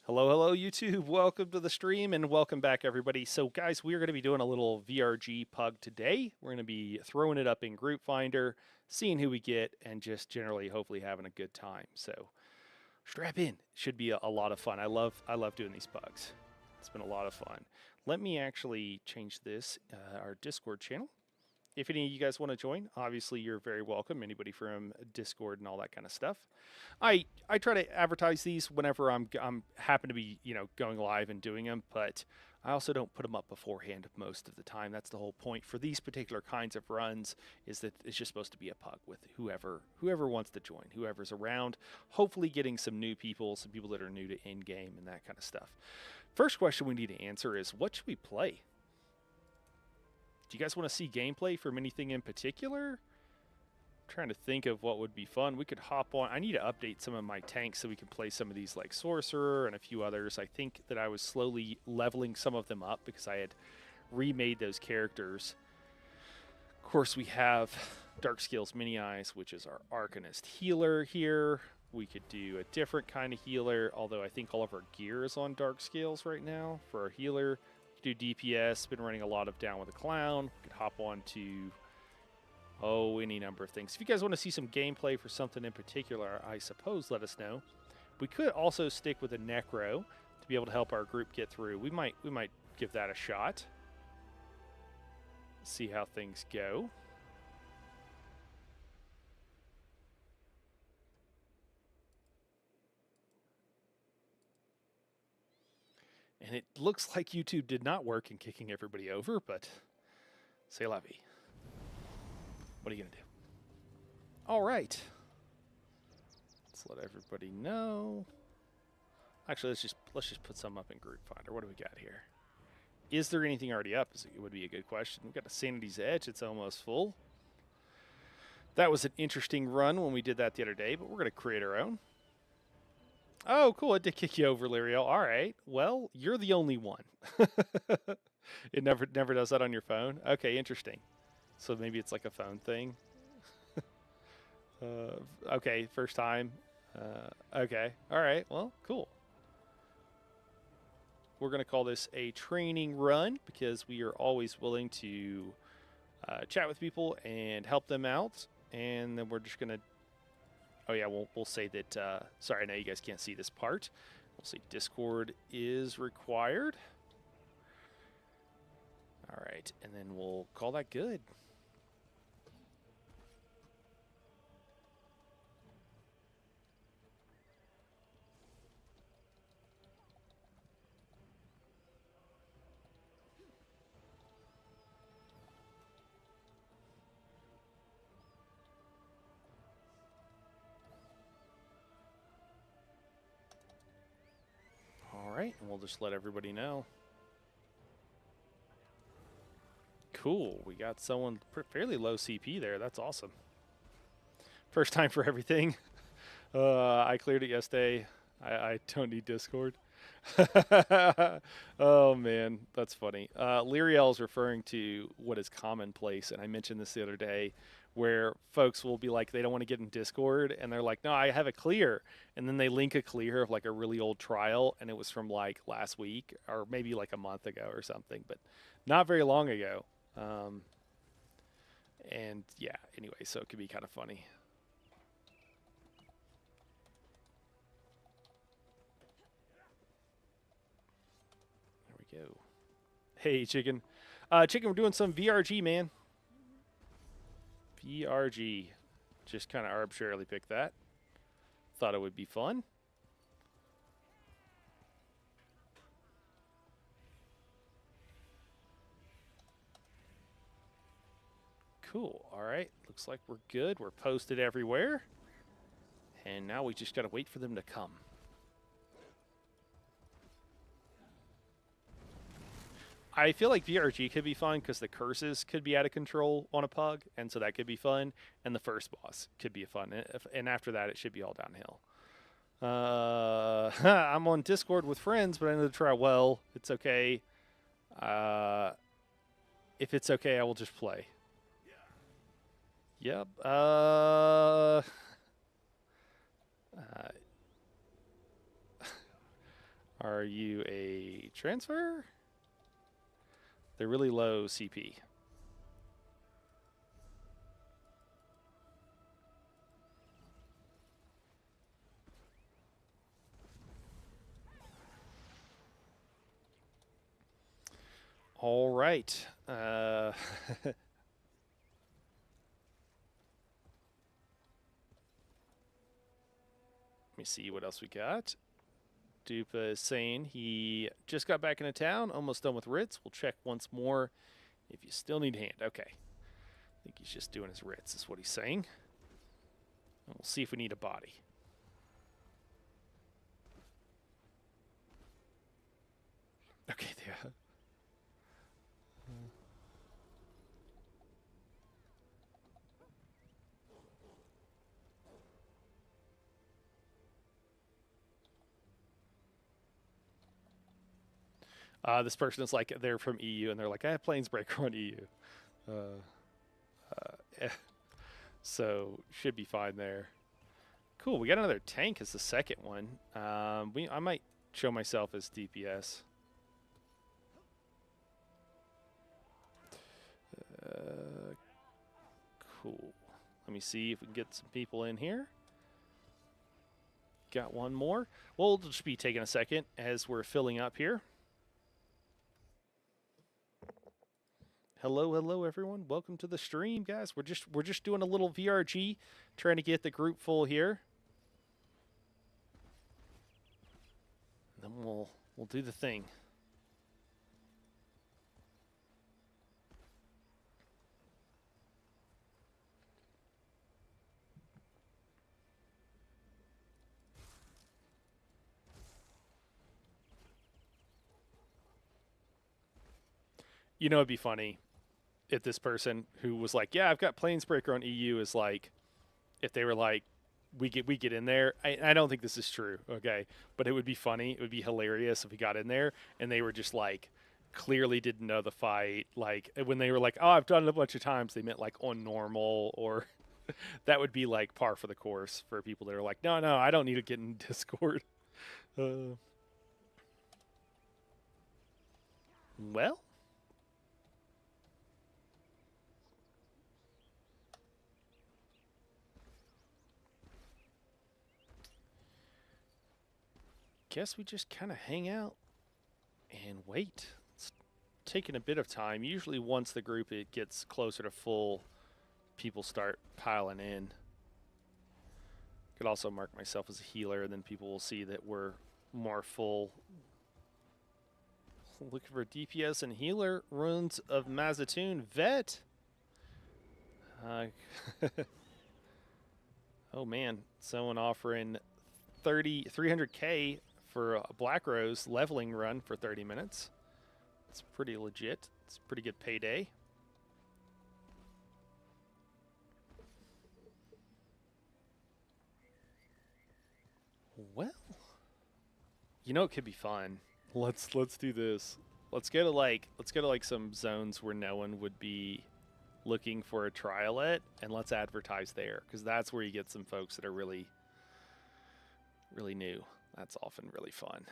Hello, hello, YouTube. Welcome to the stream and welcome back, everybody. So, guys, we are going to be doing a little vRG PUG today. We're going to be throwing it up in Group Finder, seeing who we get, and just generally, hopefully, having a good time. So, strap in. Should be a lot of fun. I love doing these PUGs. It's been a lot of fun. Let me actually change this, our Discord channel. If any of you guys want to join, obviously you're very welcome. Anybody from Discord and all that kind of stuff. I try to advertise these whenever I'm happen to be going live and doing them, but I also don't put them up beforehand most of the time. That's the whole point for these particular kinds of runs, is that it's just supposed to be a pug with whoever wants to join, whoever's around. Hopefully, getting some new people, some people that are new to in game and that kind of stuff. First question we need to answer is, what should we play? Do you guys want to see gameplay from anything in particular? I'm trying to think of what would be fun. We could hop on. I need to update some of my tanks so we can play some of these like Sorcerer and a few others. I think that I was slowly leveling some of them up because I had remade those characters. Of course, we have Darkscale's Mini Eyes, which is our Arcanist healer here. We could do a different kind of healer, although I think all of our gear is on Darkscales right now for our healer. Do DPS, been running a lot of Down with a Clown. We could hop on to, any number of things. If you guys want to see some gameplay for something in particular, I suppose let us know. We could also stick with a Necro to be able to help our group get through. We might give that a shot. See how things go. And it looks like YouTube did not work in kicking everybody over, but c'est la vie. What are you going to do? All right. Let's let everybody know. Actually, let's just put some up in Group Finder. What do we got here? Is there anything already up? It would be a good question. We've got a Sanity's Edge. It's almost full. That was an interesting run when we did that the other day, but we're going to create our own. Oh, cool. It did kick you over, Lyriel. All right. Well, you're the only one. It never does that on your phone? Okay, interesting. So maybe it's like a phone thing. Okay, first time. Okay. All right. Well, cool. We're going to call this a training run because we are always willing to chat with people and help them out. And then we're just going to... Oh, yeah, we'll say that... sorry, I know you guys can't see this part. We'll say Discord is required. All right, and then we'll call that good. All right, and we'll just let everybody know. Cool, we got someone fairly low CP there. That's awesome. First time for everything. I cleared it yesterday. I don't need Discord. Oh, man, that's funny. Lyriel is referring to what is commonplace, and I mentioned this the other day, where folks will be like, they don't want to get in Discord, and they're like, no, I have a clear. And then they link a clear of like a really old trial, and it was from like last week, or maybe like a month ago or something, but not very long ago. And yeah, anyway, so it could be kind of funny. There we go. Hey, Chicken. Chicken, we're doing some vRG, man. vRG. Just kind of arbitrarily picked that. Thought it would be fun. Cool. All right. Looks like we're good. We're posted everywhere. And now we just got to wait for them to come. I feel like vRG could be fun because the curses could be out of control on a pug, and so that could be fun. And the first boss could be fun. And after that, it should be all downhill. I'm on Discord with friends, but I know to try. Well, it's okay. If it's okay, I will just play. Yep. Are you a transfer? They're really low CP. All right. Let me see what else we got. Dupa is saying he just got back into town, almost done with writs. We'll check once more if you still need hand. Okay. I think he's just doing his writs, is what he's saying. And we'll see if we need a body. Okay, yeah. This person is like, they're from EU, and they're like, I have Planesbreaker on EU. So, should be fine there. Cool, we got another tank as the second one. I might show myself as DPS. Cool. Let me see if we can get some people in here. Got one more. We'll just be taking a second as we're filling up here. Hello, hello, everyone. Welcome to the stream, guys. We're just doing a little vRG, trying to get the group full here. Then we'll do the thing. You know, it'd be funny if this person who was like, yeah, I've got Planesbreaker on EU is like, if they were like, we get in there. I don't think this is true, okay? But it would be funny. It would be hilarious if we got in there and they were just like, clearly didn't know the fight. Like, when they were like, oh, I've done it a bunch of times, they meant like on normal, or that would be like par for the course for people that are like, no, I don't need to get in Discord. Well. Guess we just kind of hang out and wait. It's taking a bit of time. Usually once the group it gets closer to full, people start piling in. Could also mark myself as a healer, and then people will see that we're more full. Looking for DPS and healer. Runes of Mazatoon. Vet. Oh man, someone offering 300K for a Black Rose leveling run for 30 minutes. It's pretty legit. It's a pretty good payday. Well, you know, it could be fun. Let's do this. Let's go to like some zones where no one would be looking for a trial at, and let's advertise there, because that's where you get some folks that are really new. That's often really fun.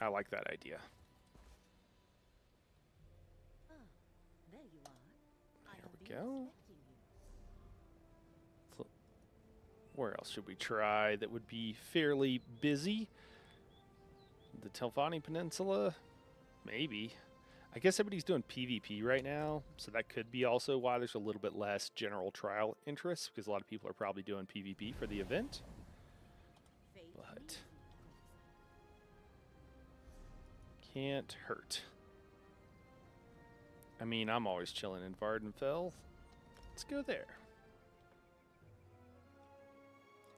I like that idea. There you are. There we go. So, where else should we try that would be fairly busy? The Telvanni Peninsula? Maybe. I guess everybody's doing PvP right now, so that could be also why there's a little bit less general trial interest, because a lot of people are probably doing PvP for the event. But can't hurt. I mean, I'm always chilling in Vardenfell. Let's go there.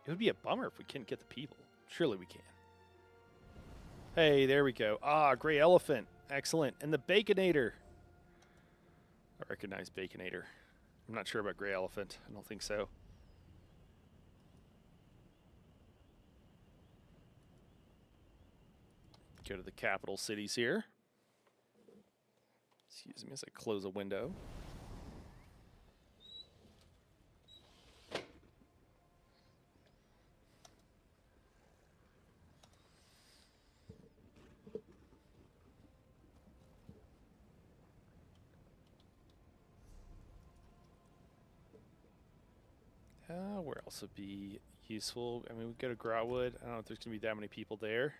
It would be a bummer if we couldn't get the people. Surely we can. Hey, there we go. Ah, Gray Elephant. Excellent. And the Baconator. I recognize Baconator. I'm not sure about Gray Elephant. I don't think so. Go to the capital cities here. Excuse me as I close a window. Where else would be useful? I mean, we go to Grotwood. I don't know if there's going to be that many people there.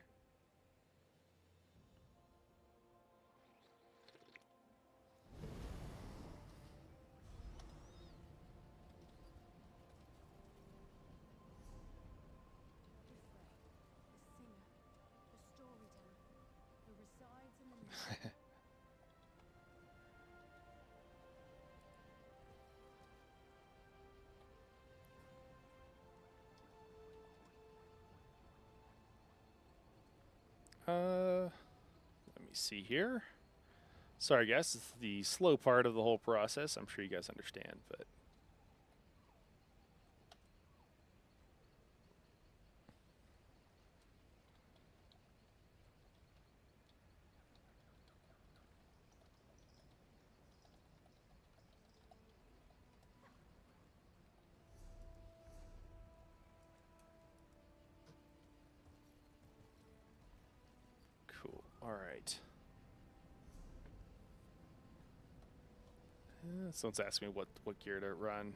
Let me see here. Sorry, guys, it's the slow part of the whole process. I'm sure you guys understand, but cool. All right. Someone's asking me what gear to run.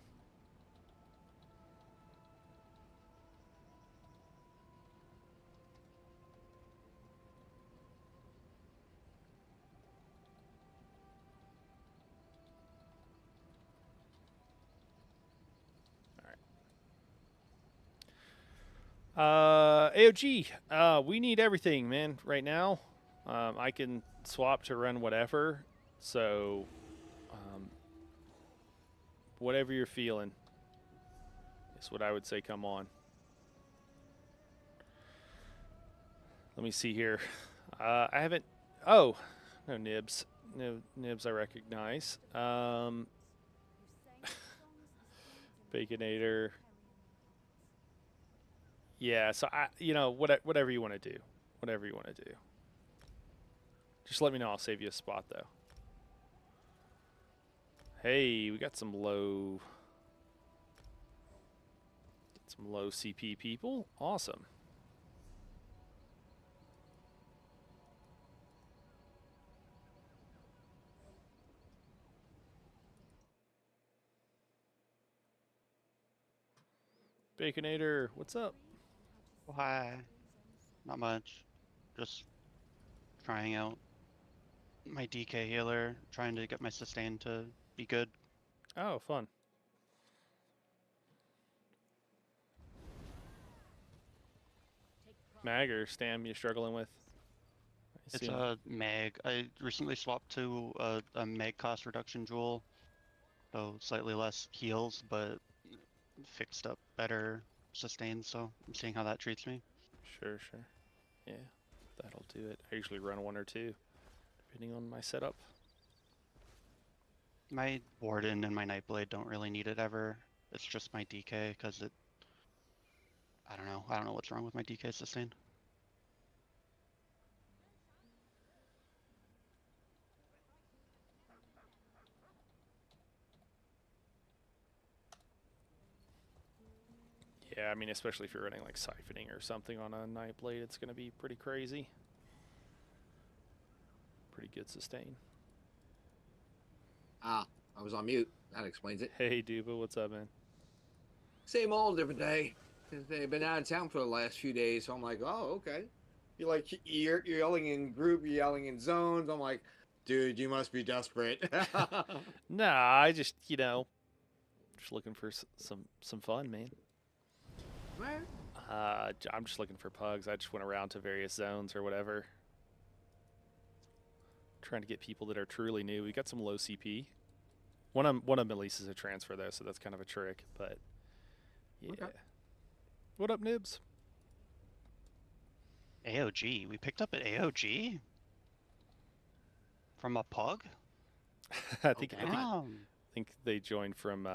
AOG, we need everything, man, right now. I can swap to run whatever, so whatever you're feeling is what I would say come on. Let me see here. I haven't... Oh, no nibs. No nibs I recognize. Baconator. Yeah, so whatever you want to do. Whatever you want to do. Just let me know. I'll save you a spot, though. Hey, we got some low CP people. Awesome. Baconator, what's up? Oh, hi. Not much. Just trying out my DK healer, trying to get my sustain to be good. Oh, fun. Mag or Stam you struggling with? It's a mag. I recently swapped to a mag cost reduction jewel, so slightly less heals, but fixed up better sustain, so I'm seeing how that treats me. Sure. Yeah, that'll do it. I usually run one or two, depending on my setup. My Warden and my Nightblade don't really need it ever. It's just my DK, because it... I don't know what's wrong with my DK sustain. Yeah, I mean, especially if you're running like siphoning or something on a Nightblade, it's going to be pretty crazy. Pretty good sustain. Ah, I was on mute. That explains it. Hey, Duba, what's up, man? Same old, different day. They've been out of town for the last few days, so I'm like, oh, okay. You're yelling in group, you're yelling in zones. I'm like, dude, you must be desperate. Nah, I just just looking for some fun, man. Where? I'm just looking for pugs. I just went around to various zones or whatever. Trying to get people that are truly new. We got some low CP. One of them at least is a transfer though, so that's kind of a trick. But yeah, Okay. What up, Nibs? AOG? We picked up at AOG? From a PUG? I think Damn. I think they joined from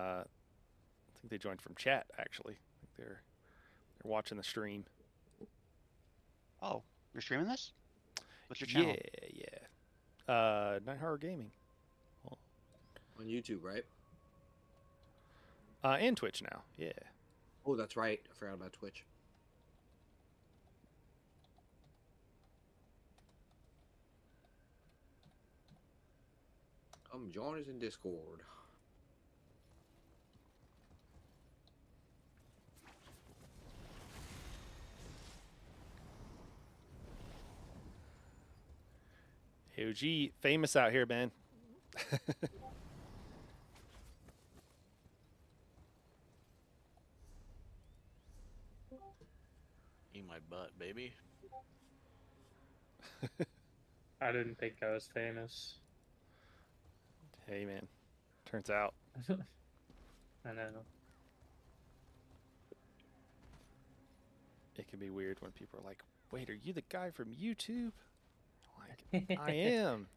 chat actually. I think they're watching the stream. Oh, you're streaming this? What's your channel? Yeah. Night Horror Gaming. On YouTube, right? And Twitch now. Yeah. Oh, that's right. I forgot about Twitch. Join us in Discord. PUG famous out here, man. Eat my butt, baby. I didn't think I was famous. Hey, man. Turns out. I know. It can be weird when people are like, wait, are you the guy from YouTube? Like, I am.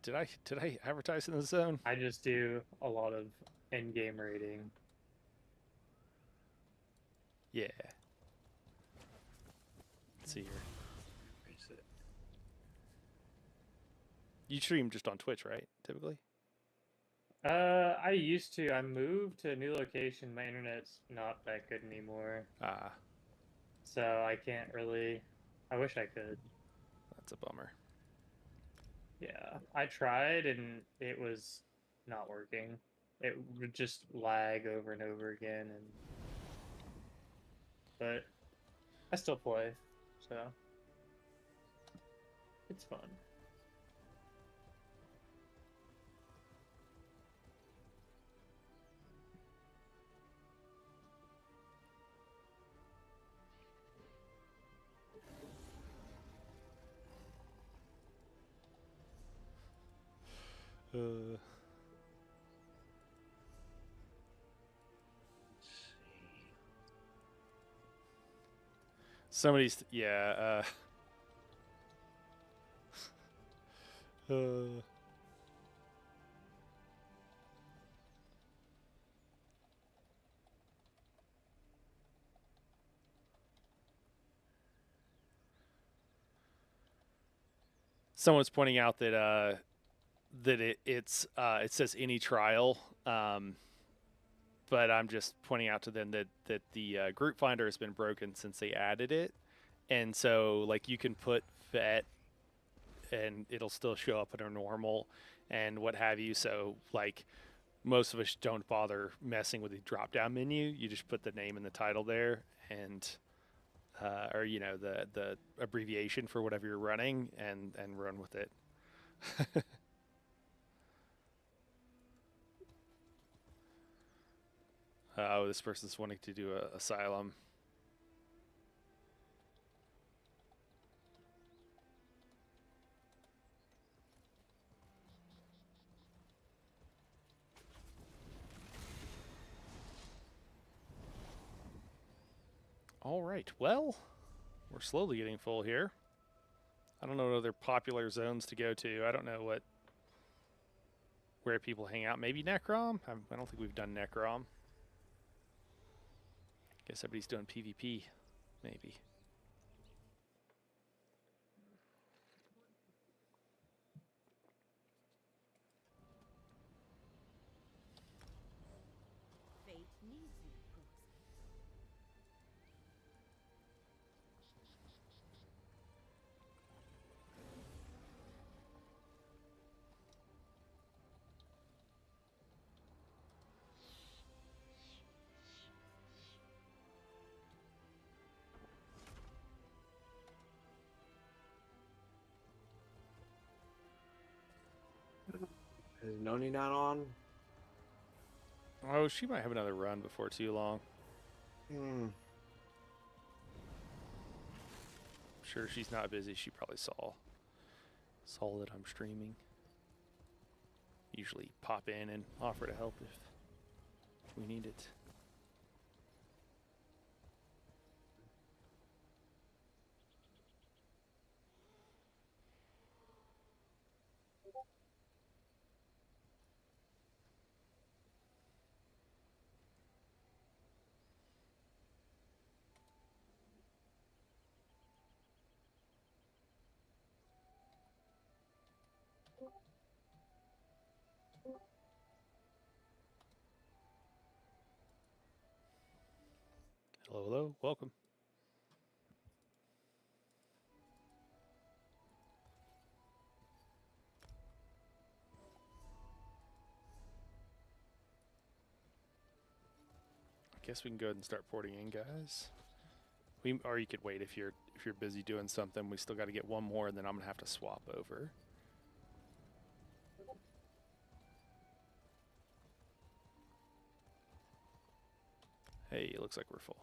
Did I advertise in the zone? I just do a lot of in-game rating. Yeah. Let's see here. Is it? You stream just on Twitch, right? Typically. I used to. I moved to a new location. My internet's not that good anymore, Ah, so I can't really. I wish I could. that's a bummer. Yeah, I tried and it was not working. It would just lag over and over again, and but I still play, so it's fun. Uh, somebody's yeah. Someone's pointing out that it says any trial, but I'm just pointing out to them that the group finder has been broken since they added it, and so like you can put vet and it'll still show up in a normal and what have you. So like most of us don't bother messing with the drop down menu. You just put the name and the title there, and or you know the abbreviation for whatever you're running, and run with it. Oh, this person's wanting to do a asylum. All right, well, we're slowly getting full here. I don't know what other popular zones to go to. I don't know where people hang out. Maybe Necrom? I don't think we've done Necrom. Guess everybody's doing PvP, maybe. Fate needs you, Proxy. Is Noni not on? Oh, she might have another run before too long. Hmm. I'm sure she's not busy. She probably saw that I'm streaming. Usually pop in and offer to help if we need it. Hello, hello, welcome. guess we can go ahead and start porting in, guys. Or you could wait if you're busy doing something. We still got to get one more, and then I'm gonna have to swap over. Hey, it looks like we're full.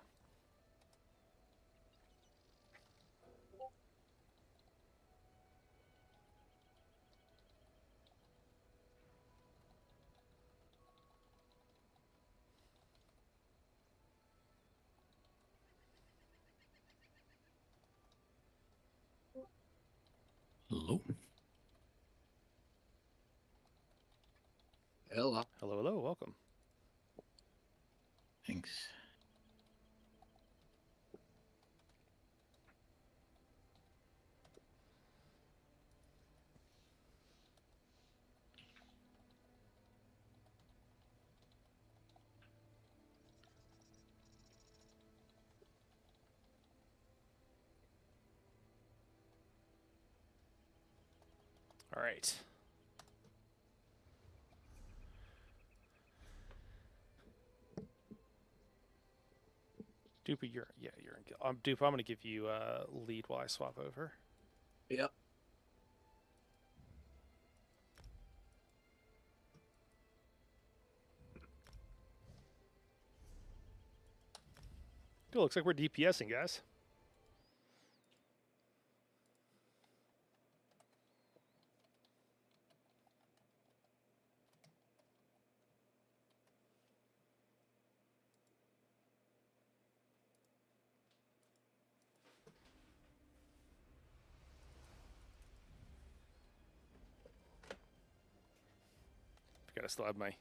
Hello. Hello. Hello, hello, welcome. Thanks. All right. Duper, you're in. Duper, I'm gonna give you lead while I swap over. Yep. It looks like we're DPSing, guys. I still have my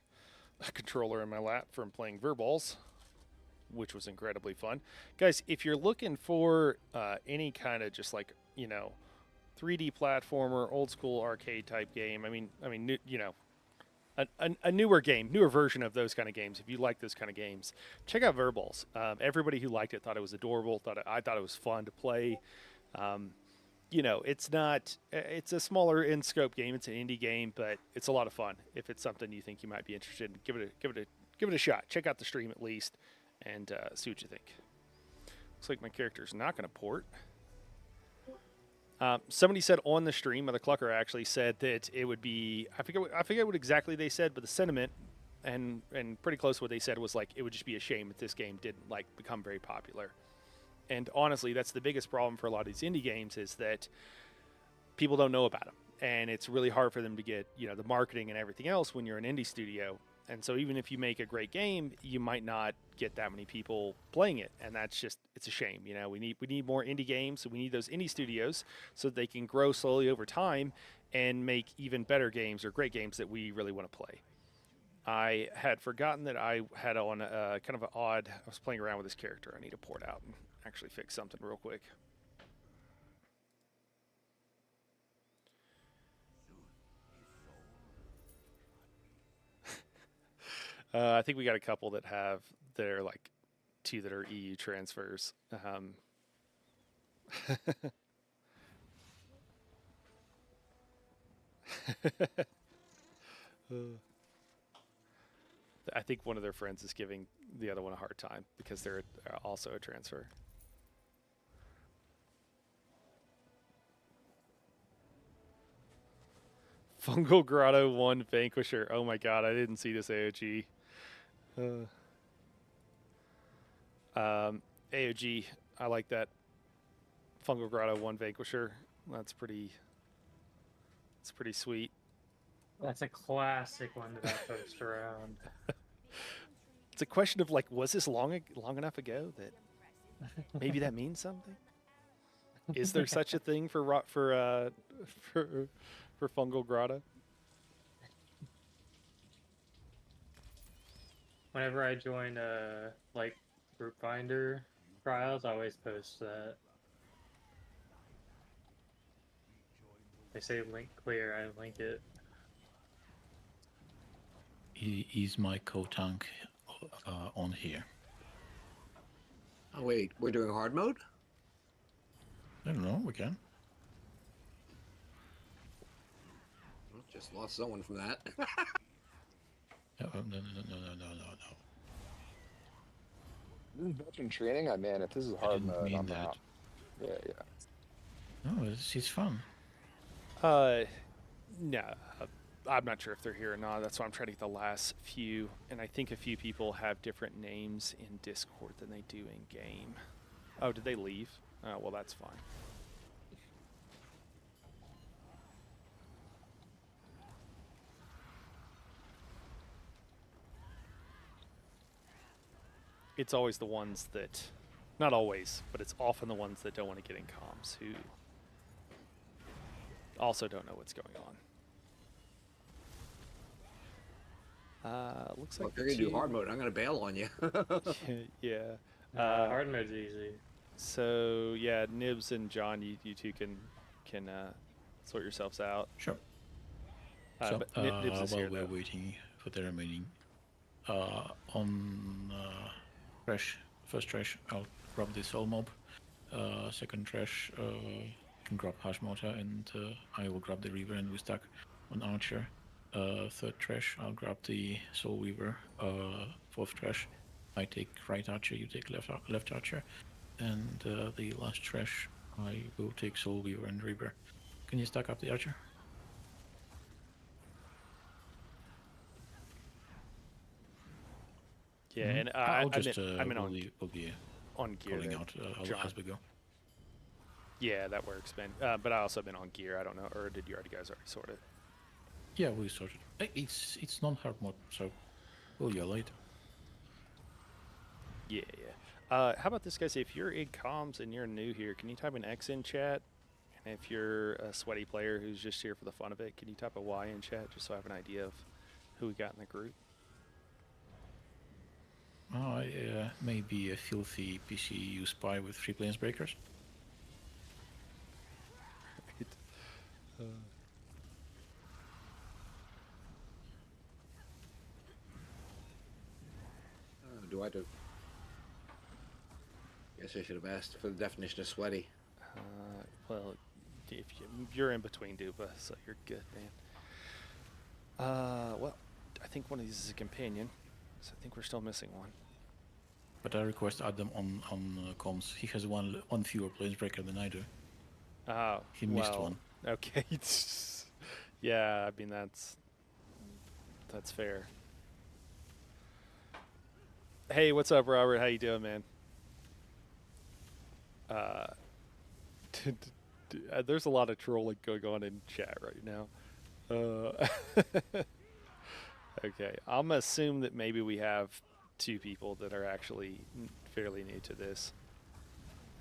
controller in my lap from playing Verballs, which was incredibly fun. Guys, if you're looking for any kind of just like, 3D platformer, old school arcade type game, a newer game, newer version of those kind of games. If you like those kind of games, check out Verballs. Everybody who liked it thought it was adorable. I thought it was fun to play. It's a smaller in scope game. It's an indie game, but it's a lot of fun. If it's something you think you might be interested in, give it a shot. Check out the stream at least, and see what you think. Looks like my character's not going to port. Somebody said on the stream, Mother Clucker actually said that it would be, I forget what exactly they said, but the sentiment and pretty close to what they said was like, it would just be a shame if this game didn't like become very popular. And honestly, that's the biggest problem for a lot of these indie games, is that people don't know about them. And it's really hard for them to get, the marketing and everything else when you're an indie studio. And so even if you make a great game, you might not get that many people playing it. And that's just, it's a shame. We need more indie games. So we need those indie studios so that they can grow slowly over time and make even better games or great games that we really want to play. I had forgotten that I had on kind of an odd, I was playing around with this character. I need to port out and actually fix something real quick. I think we got a couple that are like 2 that are EU transfers. I think one of their friends is giving the other one a hard time because they're also a transfer. Fungal Grotto 1 Vanquisher. Oh my god, I didn't see this AOG. AOG, I like that. Fungal Grotto 1 Vanquisher. That's pretty sweet. That's a classic one that I post around. It's a question of like, was this long enough ago that maybe that means something? Is there such a thing for Fungal Grotto? Whenever I join like group finder trials, I always post that. They say link clear, I link it. Is my co-tank on here? Oh wait, we're doing hard mode? I don't know, we can. Just lost someone from that. No. veteran training. Man, if this is I hard didn't mode, mean I'm that. out. Yeah, yeah. No, it's fun. No, I'm not sure if they're here or not. That's why I'm trying to get the last few. And I think a few people have different names in Discord than they do in game. Oh, did they leave? Oh, well, that's fine. It's always the ones that, not always, but it's often the ones that don't want to get in comms who also don't know what's going on. Looks Well, like if you're gonna do hard mode, I'm gonna bail on you. yeah. Hard mode's easy. So yeah, Nibs and John, you two can sort yourselves out. Sure. But Nibs is while here we're though. waiting for the remaining, on first trash, I'll grab the soul mob. Second trash, can grab Hashmota, and I will grab the Reaver, and we stack on Archer. Third trash, I'll grab the Soul Weaver. Fourth trash, I take right Archer, you take left Archer. And the last trash, I will take Soul Weaver and Reaver. Can you stack up the Archer? Yeah, and I'll just I'm in we'll be on gear calling there, out John. as we go. Yeah, that works, man. But I also been on gear. I don't know, or did you guys already sort it? Yeah, we sorted. It's non-hard mode, so we'll yell later. Yeah. How about this, guys? If you're in comms and you're new here, can you type an X in chat? And if you're a sweaty player who's just here for the fun of it, can you type a Y in chat just so I have an idea of who we got in the group? I may be a filthy PCU spy with 3 planes breakers. Do I do? Guess I should have asked for the definition of sweaty. Well, if you're in between Dupa, so you're good, man. Well, I think one of these is a companion, so I think we're still missing one. But I request Adam on comms. He has one fewer planesbreaker than I do. Oh, He missed one. Okay. Yeah, I mean that's fair. Hey, what's up, Robert? How you doing, man? There's a lot of trolling going on in chat right now. Okay, I'm gonna assume that maybe we have 2 people that are actually fairly new to this.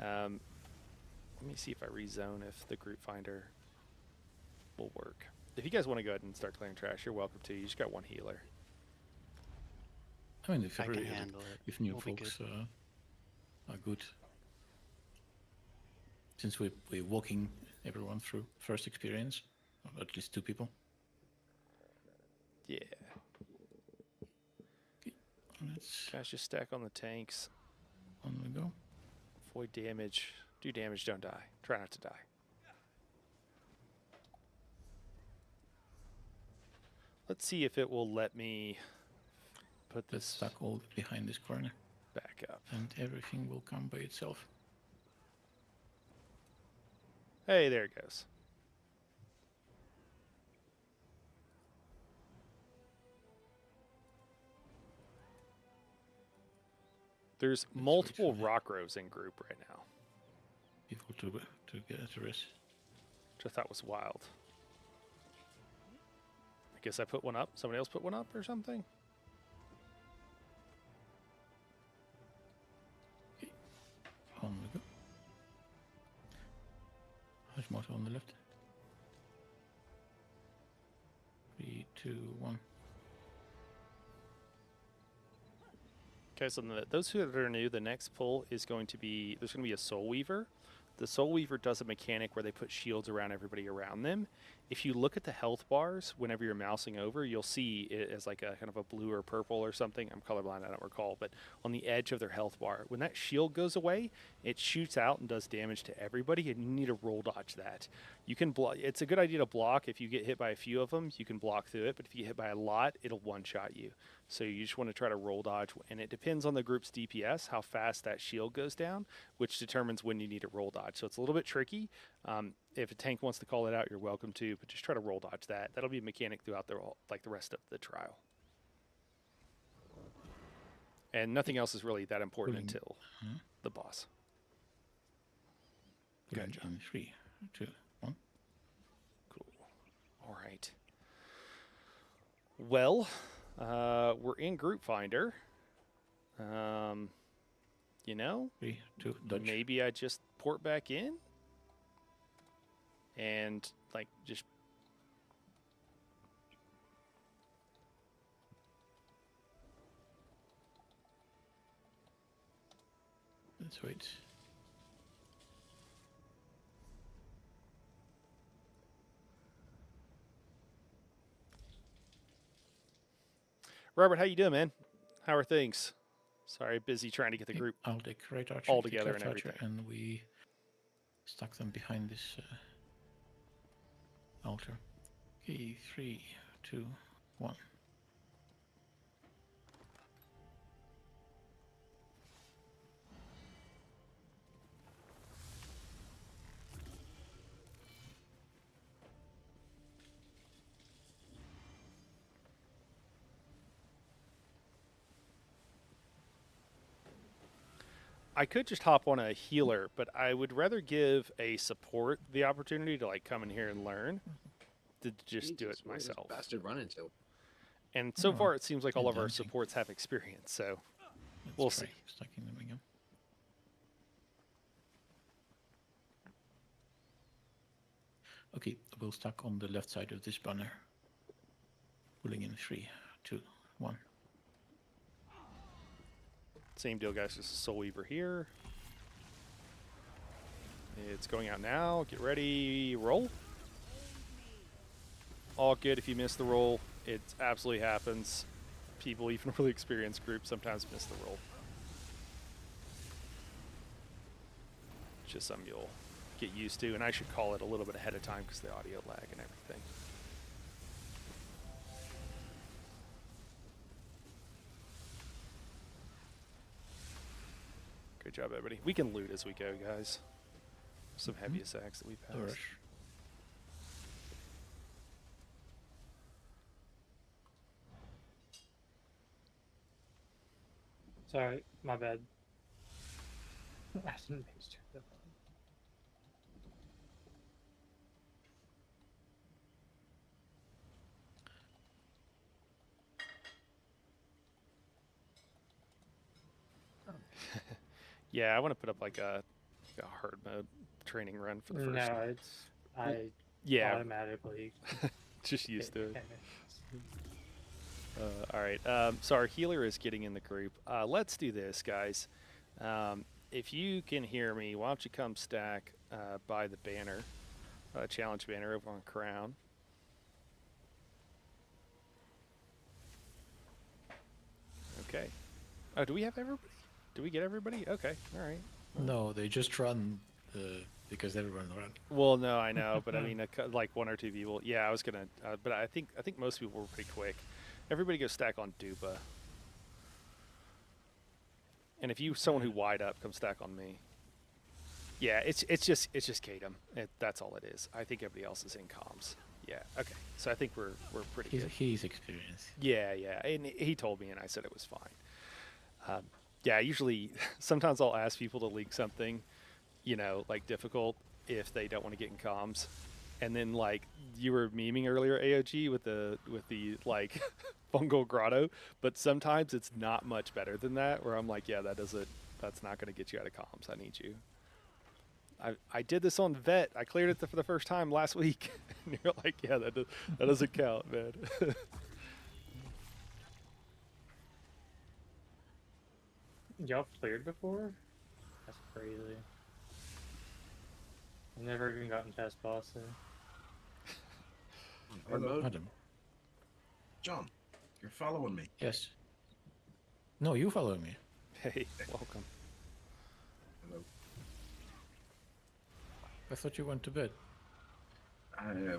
Let me see if I rezone if the group finder will work. If you guys want to go ahead and start clearing trash, you're welcome to. You just got 1 healer. I mean, if, I can handle it. if new We'll be folks are good. Since we're walking everyone through first experience, or at least 2 people. Yeah. Let's Guys, just stack on the tanks. on we go. Avoid damage. Do damage, don't die. Try not to die. Let's see if it will let me put Let's this stack all behind this corner, back up. and everything will come by itself. Hey, there it goes. There's multiple for the- rock rows in group right now, People to get to rest. which I thought was wild. I guess I put one up. Somebody else put one up or something? On we go. Hashmota on the left. 3, 2, 1. Okay, so those who are new, the next pull is going to be, there's going to be a Soul Weaver. The Soul Weaver does a mechanic where they put shields around everybody around them. If you look at the health bars, whenever you're mousing over, you'll see it as like a kind of a blue or purple or something. I'm colorblind, I don't recall, but on the edge of their health bar. When that shield goes away, it shoots out and does damage to everybody, and you need to roll dodge that. You can block. It's a good idea to block if you get hit by a few of them. You can block through it, but if you get hit by a lot, it'll one-shot you. So you just want to try to roll dodge, and it depends on the group's DPS how fast that shield goes down, which determines when you need to roll dodge. So it's a little bit tricky. If a tank wants to call it out, you're welcome to, but just try to roll dodge that. That'll be a mechanic throughout the rest of the trial. And nothing else is really that important until the boss. Gotcha. In 3, 2, 1. Cool. All right. Well, we're in Group Finder. You know, 3, 2, dodge. maybe I just port back in and like just. Let's wait. Robert, how you doing, man? How are things? Sorry, busy trying to get the group I'll take right archer, all take together left and archer, everything. and we stuck them behind this altar. Okay, 3, 2, 1. I could just hop on a healer, but I would rather give a support the opportunity to like come in here and learn than just do it Jesus, where is this myself. bastard run into? And so Oh, far, it seems like all good of our dancing. supports have experience, so Let's we'll try see. stacking them again. Okay, we'll stack on the left side of this banner. Pulling in 3, 2, 1. Same deal, guys. Just a Soul Weaver here. It's going out now. Get ready. Roll. All good if you miss the roll. It absolutely happens. People, even really experienced groups, sometimes miss the roll. It's just something you'll get used to, and I should call it a little bit ahead of time because the audio lag and everything. Great job, everybody. We can loot as we go, guys. Some heavy attacks that we No passed. rush. Sorry, my bad. I didn't make sure that on. Yeah, I want to put up like a hard mode training run for the first. No, it's I Yeah, automatically just used to it. hit. All right. So our healer is getting in the group. Let's do this, guys. If you can hear me, why don't you come stack by the banner, challenge banner over on Crown. Okay. Oh, do we have everybody? Do we get everybody? Okay. All right. No, they just run because everyone ran. Well, no, I know, but I mean, like one or two people. Yeah, I was gonna, but I think most people were pretty quick. Everybody go stack on Dupa. And if you someone who wide up, come stack on me. Yeah, it's just Kadam. That's all it is. I think everybody else is in comms. Yeah. Okay. So I think we're pretty good. He's experienced. Yeah, yeah. And he told me, and I said it was fine. Yeah. Usually, sometimes I'll ask people to leak something, like difficult if they don't want to get in comms. And then like you were memeing earlier, AOG, with the like fungal grotto, but sometimes it's not much better than that. Where I'm like, yeah, that's not going to get you out of comms. I need you. I did this on vet. I cleared it for the first time last week. And you're like, yeah, that doesn't count, man. Y'all cleared before? That's crazy. I've never even gotten past boss there. Hello. Adam. John, you're following me. Yes. No, you follow me. Hey, welcome. Hello. I thought you went to bed.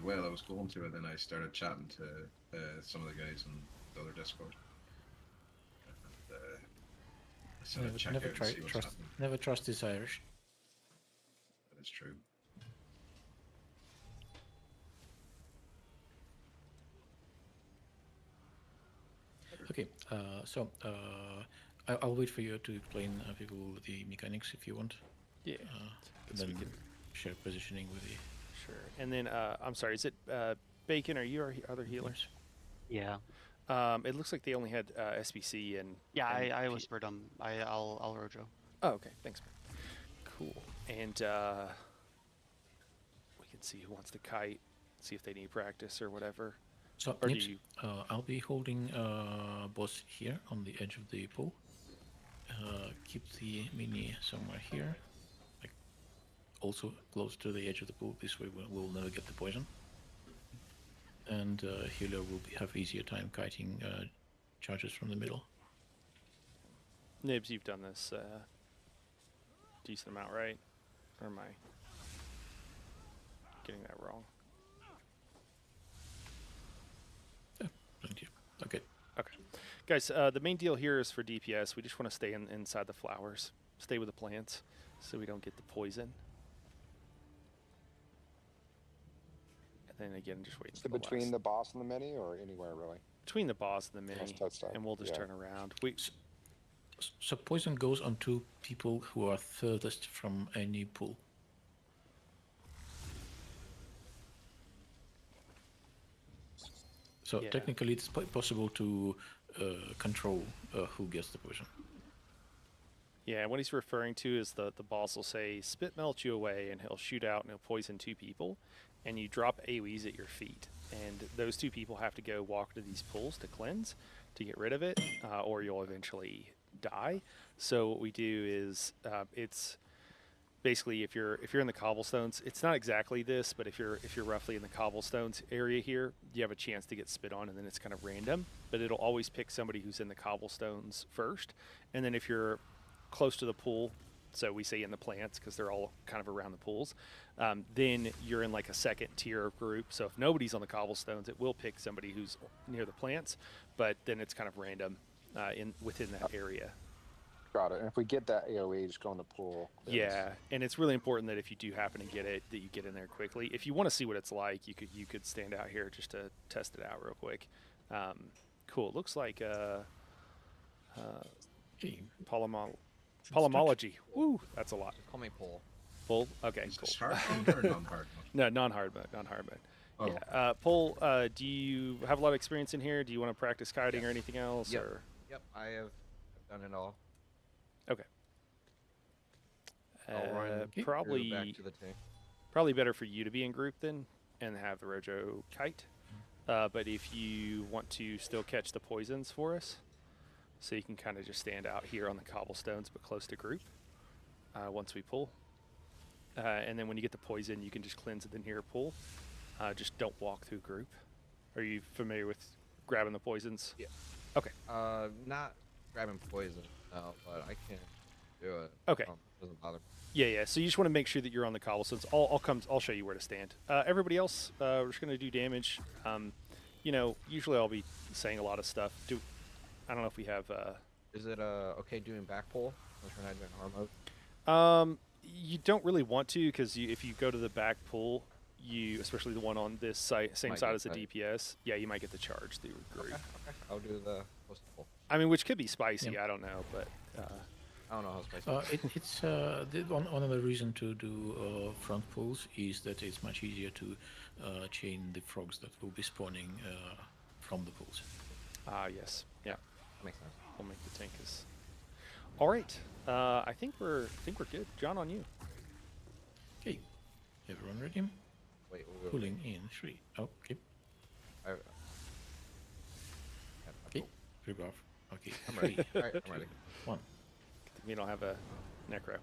Well, I was going to, and then I started chatting to some of the guys on the other Discord. So I'd check out and see what's happening. never trust this Irish. That is true. Okay, I'll wait for you to explain people the mechanics if you want. Yeah. And So we then can- share positioning with you. Sure. And then I'm sorry, is it Bacon? Are you our other healers? Yeah. It looks like they only had SBC and. Yeah, and I P- whispered them. I'll Rojo. Oh, okay. Thanks, man. Cool. And we can see who wants to kite. See if they need practice or whatever. So Or do Nips, you- I'll be holding boss here on the edge of the pool. Keep the mini somewhere here, like also close to the edge of the pool. This way we'll never get the poison. And healer will have easier time kiting charges from the middle. Nibs, you've done this decent amount, right? Or am I getting that wrong? Thank you. Okay. Okay. Guys, the main deal here is for DPS. We just want to stay inside the flowers. Stay with the plants so we don't get the poison. And then again, just wait. So between the boss and the mini, or anywhere really? Between the boss and the mini, That's tough. and we'll just Yeah. turn around. We So poison goes on to people who are furthest from any pool. So Yeah. technically, it's possible to control who gets the poison. Yeah, what he's referring to is the boss will say, spit melt you away, and he'll shoot out and he'll poison 2 people, and you drop AoEs at your feet. And those 2 people have to go walk to these pools to cleanse, to get rid of it, or you'll eventually die. So what we do is, it's basically if you're in the cobblestones, it's not exactly this, but if you're roughly in the cobblestones area here, you have a chance to get spit on, and then it's kind of random. But it'll always pick somebody who's in the cobblestones first, and then if you're close to the pool, so we say in the plants because they're all kind of around the pools, then you're in like a second tier of group. So if nobody's on the cobblestones, it will pick somebody who's near the plants, but then it's kind of random within that area. Got it. And if we get that AoE, just go in the pool. Yeah, and it's really important that if you do happen to get it, that you get in there quickly. If you want to see what it's like, you could stand out here just to test it out real quick. Cool. It looks like Okay. polymology. Woo, that's a lot. Call me Paul. Pole. Okay, Is cool. this hard mode or non-hard mode? No, non-hard mode. Non-hard mode. Oh. Yeah. Pole, do you have a lot of experience in here? Do you want to practice kiting or Yes. anything else? Yep. Or Yep, I've done it all. okay. I'll run through Probably back to the tank. probably better for you to be in group then and have the Rojo kite. But if you want to still catch the poisons for us, so you can kind of just stand out here on the cobblestones but close to group once we pull. And then when you get the poison, you can just cleanse it in here, pull. Just don't walk through group. Are you familiar with grabbing the poisons? Yeah. Okay. Not grabbing poison, no, but I can do it. Okay. Doesn't bother me. Yeah. So you just want to make sure that you're on the cobblestones. I'll show you where to stand. Everybody else, we're just gonna do damage. Usually I'll be saying a lot of stuff. I don't know if we have. Is it okay doing back pull? Unless we're not doing hard mode? You don't really want to, because if you go to the back pool, especially the one on this same Might side get as the that. DPS, yeah, you might get the charge through group. Okay. I'll do the post pull. I mean, which could be spicy. Yeah. I don't know, but I don't know how spicy. It's one of the reason to do front pulls is that it's much easier to chain the frogs that will be spawning from the pools. yes, yeah, Makes sense. we'll make the tank as. All right, I think we're good. John, on you. Okay, everyone ready? Wait. Pulling in 3. Okay, I, okay, grip off. Okay, I'm ready. Alright, I'm ready. 1. We don't have a necro.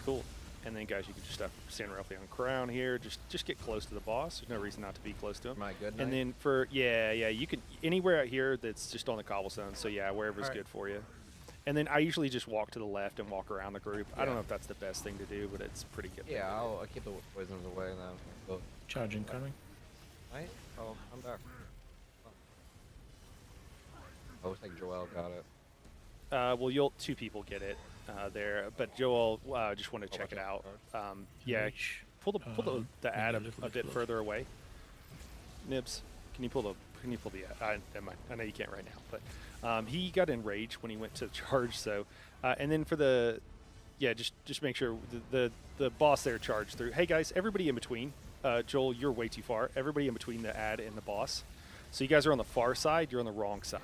Cool. And then, guys, you can just stand roughly on crown here. Just get close to the boss. There's no reason not to be close to him. Am I good? And now? then for you can anywhere out here that's just on the cobblestone. So yeah, wherever's Alright. good for you. And then I usually just walk to the left and walk around the group. I don't Yeah. know if that's the best thing to do, but it's pretty good. Yeah, I'll keep the poisons away and then go. Charging coming. Right? Oh, I'm back. Oh, looks like Joel got it. Well, you'll 2 people get it there, but Joel just want to check it out. Yeah, Reach. pull the ad maybe a bit closer. further away. Nibs, can you pull the ad? Never mind. I know you can't right now, but he got enraged when he went to charge. So, and then for the just make sure the boss there charged through. Hey guys, everybody in between. Joel, you're way too far. Everybody in between the ad and the boss. So you guys are on the far side. You're on the wrong side.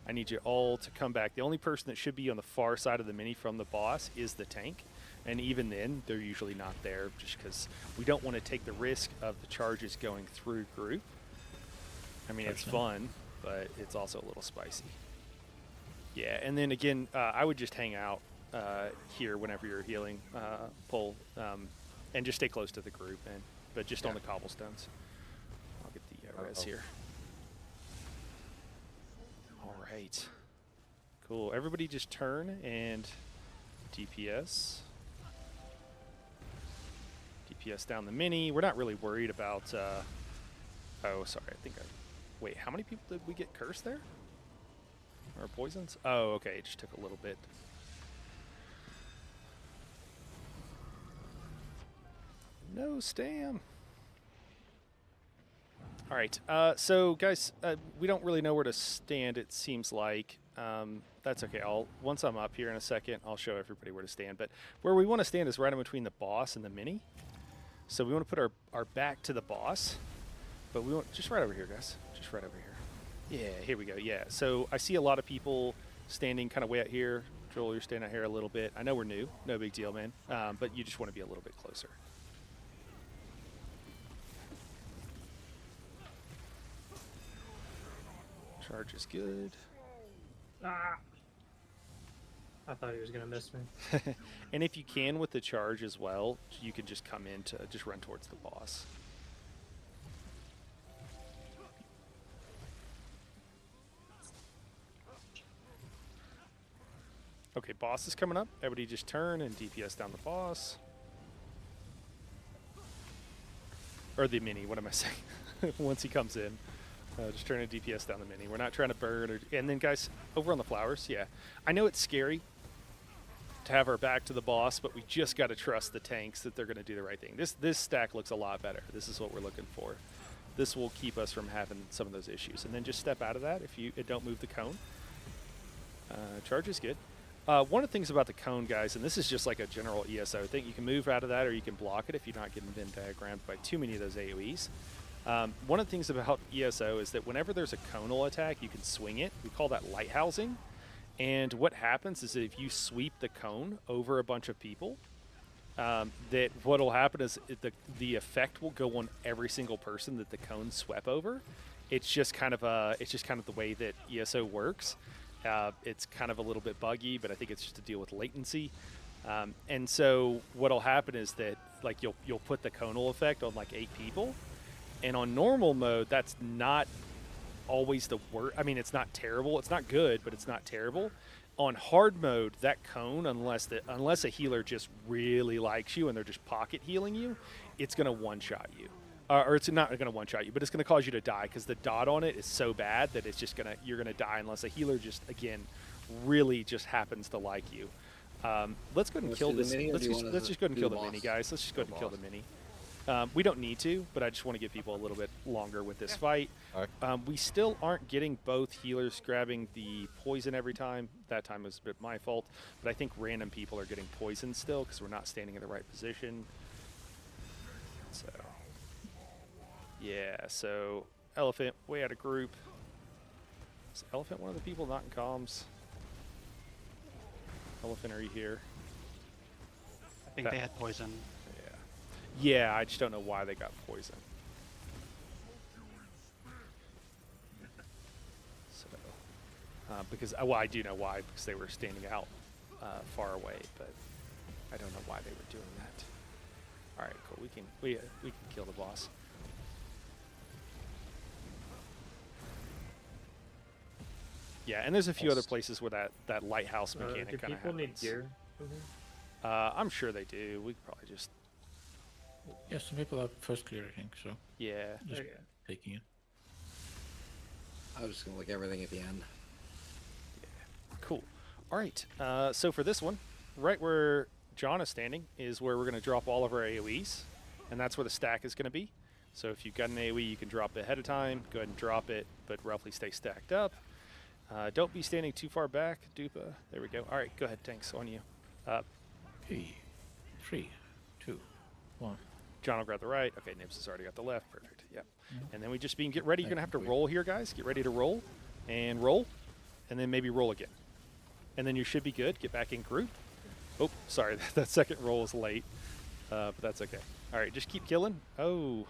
I need you all to come back. The only person that should be on the far side of the mini from the boss is the tank. And even then, they're usually not there just because we don't want to take the risk of the charges going through group. I mean, it's fun, but it's also a little spicy. Yeah, and then again, I would just hang out here whenever you're healing, pull, and just stay close to the group, but just on the cobblestones. I'll get the res here. All right. Cool. Everybody just turn and DPS. DPS down the mini. We're not really worried about... oh, sorry. I think I... Wait, how many people did we get cursed there? Or poisons? Oh, okay. It just took a little bit. No stam. All right. So, guys, we don't really know where to stand, it seems like. That's okay. Once I'm up here in a second, I'll show everybody where to stand. But where we want to stand is right in between the boss and the mini. So we want to put our back to the boss. But we want just right over here, guys. Just right over here. Yeah, here we go. Yeah. So I see a lot of people standing kind of way out here. Joel, you're standing out here a little bit. I know we're new. No big deal, man. But you just want to be a little bit closer. Charge is good. Ah! I thought he was going to miss me. And if you can with the charge as well, you can just come in to just run towards the boss. Okay, boss is coming up. Everybody just turn and DPS down the boss. Or the mini, what am I saying? Once he comes in. Just turn a DPS down the mini. We're not trying to burn. And then, guys, over on the flowers, yeah. I know it's scary to have our back to the boss, but we just got to trust the tanks that they're going to do the right thing. This stack looks a lot better. This is what we're looking for. This will keep us from having some of those issues. And then just step out of that if you don't move the cone. Charge is good. One of the things about the cone, guys, and this is just like a general ESO thing, you can move out of that or you can block it if you're not getting Venn diagrammed by too many of those AoEs. One of the things about ESO is that whenever there's a conal attack, you can swing it. We call that lighthousing. And what happens is that if you sweep the cone over a bunch of people, that what will happen is the effect will go on every single person that the cone swept over. It's just kind of the way that ESO works. It's kind of a little bit buggy, but I think it's just to deal with latency. And so what'll happen is that like you'll put the conal effect on like 8 people. And on normal mode, that's not always the worst. I mean, it's not terrible. It's not good, but it's not terrible. On hard mode, that cone, unless a healer just really likes you and they're just pocket healing you, it's going to one-shot you. Or it's not going to one-shot you, but it's going to cause you to die because the dot on it is so bad that it's just you're going to die unless a healer just, again, really just happens to like you. Let's go ahead and kill this. Let's just go ahead and kill the mini, guys. Let's just go ahead and kill the mini. We don't need to, but I just want to give people a little bit longer with this fight. We still aren't getting both healers grabbing the poison every time. That time was a bit my fault, but I think random people are getting poisoned still because we're not standing in the right position. So, yeah, so Elephant, way out of group. Is Elephant one of the people not in comms? Elephant, are you here? I think they had poison. Yeah, I just don't know why they got poisoned. So, because, well, I do know why, because they were standing out far away, but I don't know why they were doing that. All right, cool. We can kill the boss. Yeah, and there's a few other places where that lighthouse mechanic kind of happens. Do people need gear? I'm sure they do. We could probably just. Yeah, some people are first clear, I think, so. Yeah. Just taking it. I was just going to look everything at the end. Yeah. Cool. All right. So for this one, right where John is standing is where we're going to drop all of our AoEs, and that's where the stack is going to be. So if you've got an AoE, you can drop it ahead of time. Go ahead and drop it, but roughly stay stacked up. Don't be standing too far back, Dupa. There we go. All right, go ahead, Tanks, on you. Okay, 3, 2, 1. John will grab the right. Okay, Nibs has already got the left. Perfect. Yep. And then we just get ready. You're going to have to roll here, guys. Get ready to roll. And roll. And then maybe roll again. And then you should be good. Get back in group. Oh, sorry. That second roll is late. But that's okay. All right, just keep killing. Oh.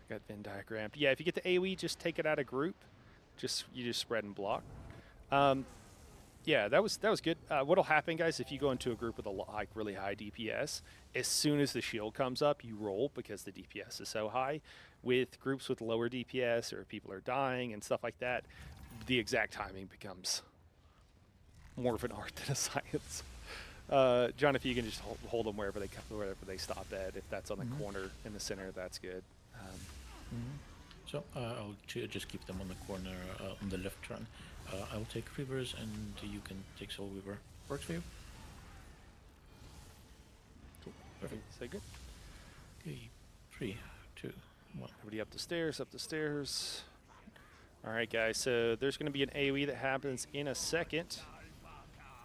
I got Venn diagrammed. Yeah, if you get the AoE, just take it out of group. You just spread and block. Yeah, that was good. What'll happen, guys, if you go into a group with a really high DPS, as soon as the shield comes up, you roll because the DPS is so high. With groups with lower DPS or people are dying and stuff like that, the exact timing becomes more of an art than a science. John, if you can just hold them wherever they stop at. If that's on the corner in the center, that's good. So I'll just keep them on the corner on the left turn. I'll take Rivers and you can take Soul Weaver. Works for you? Cool. Perfect. Say good. Okay, 3, 2, 1. Everybody up the stairs, up the stairs. All right, guys, so there's going to be an AoE that happens in a second.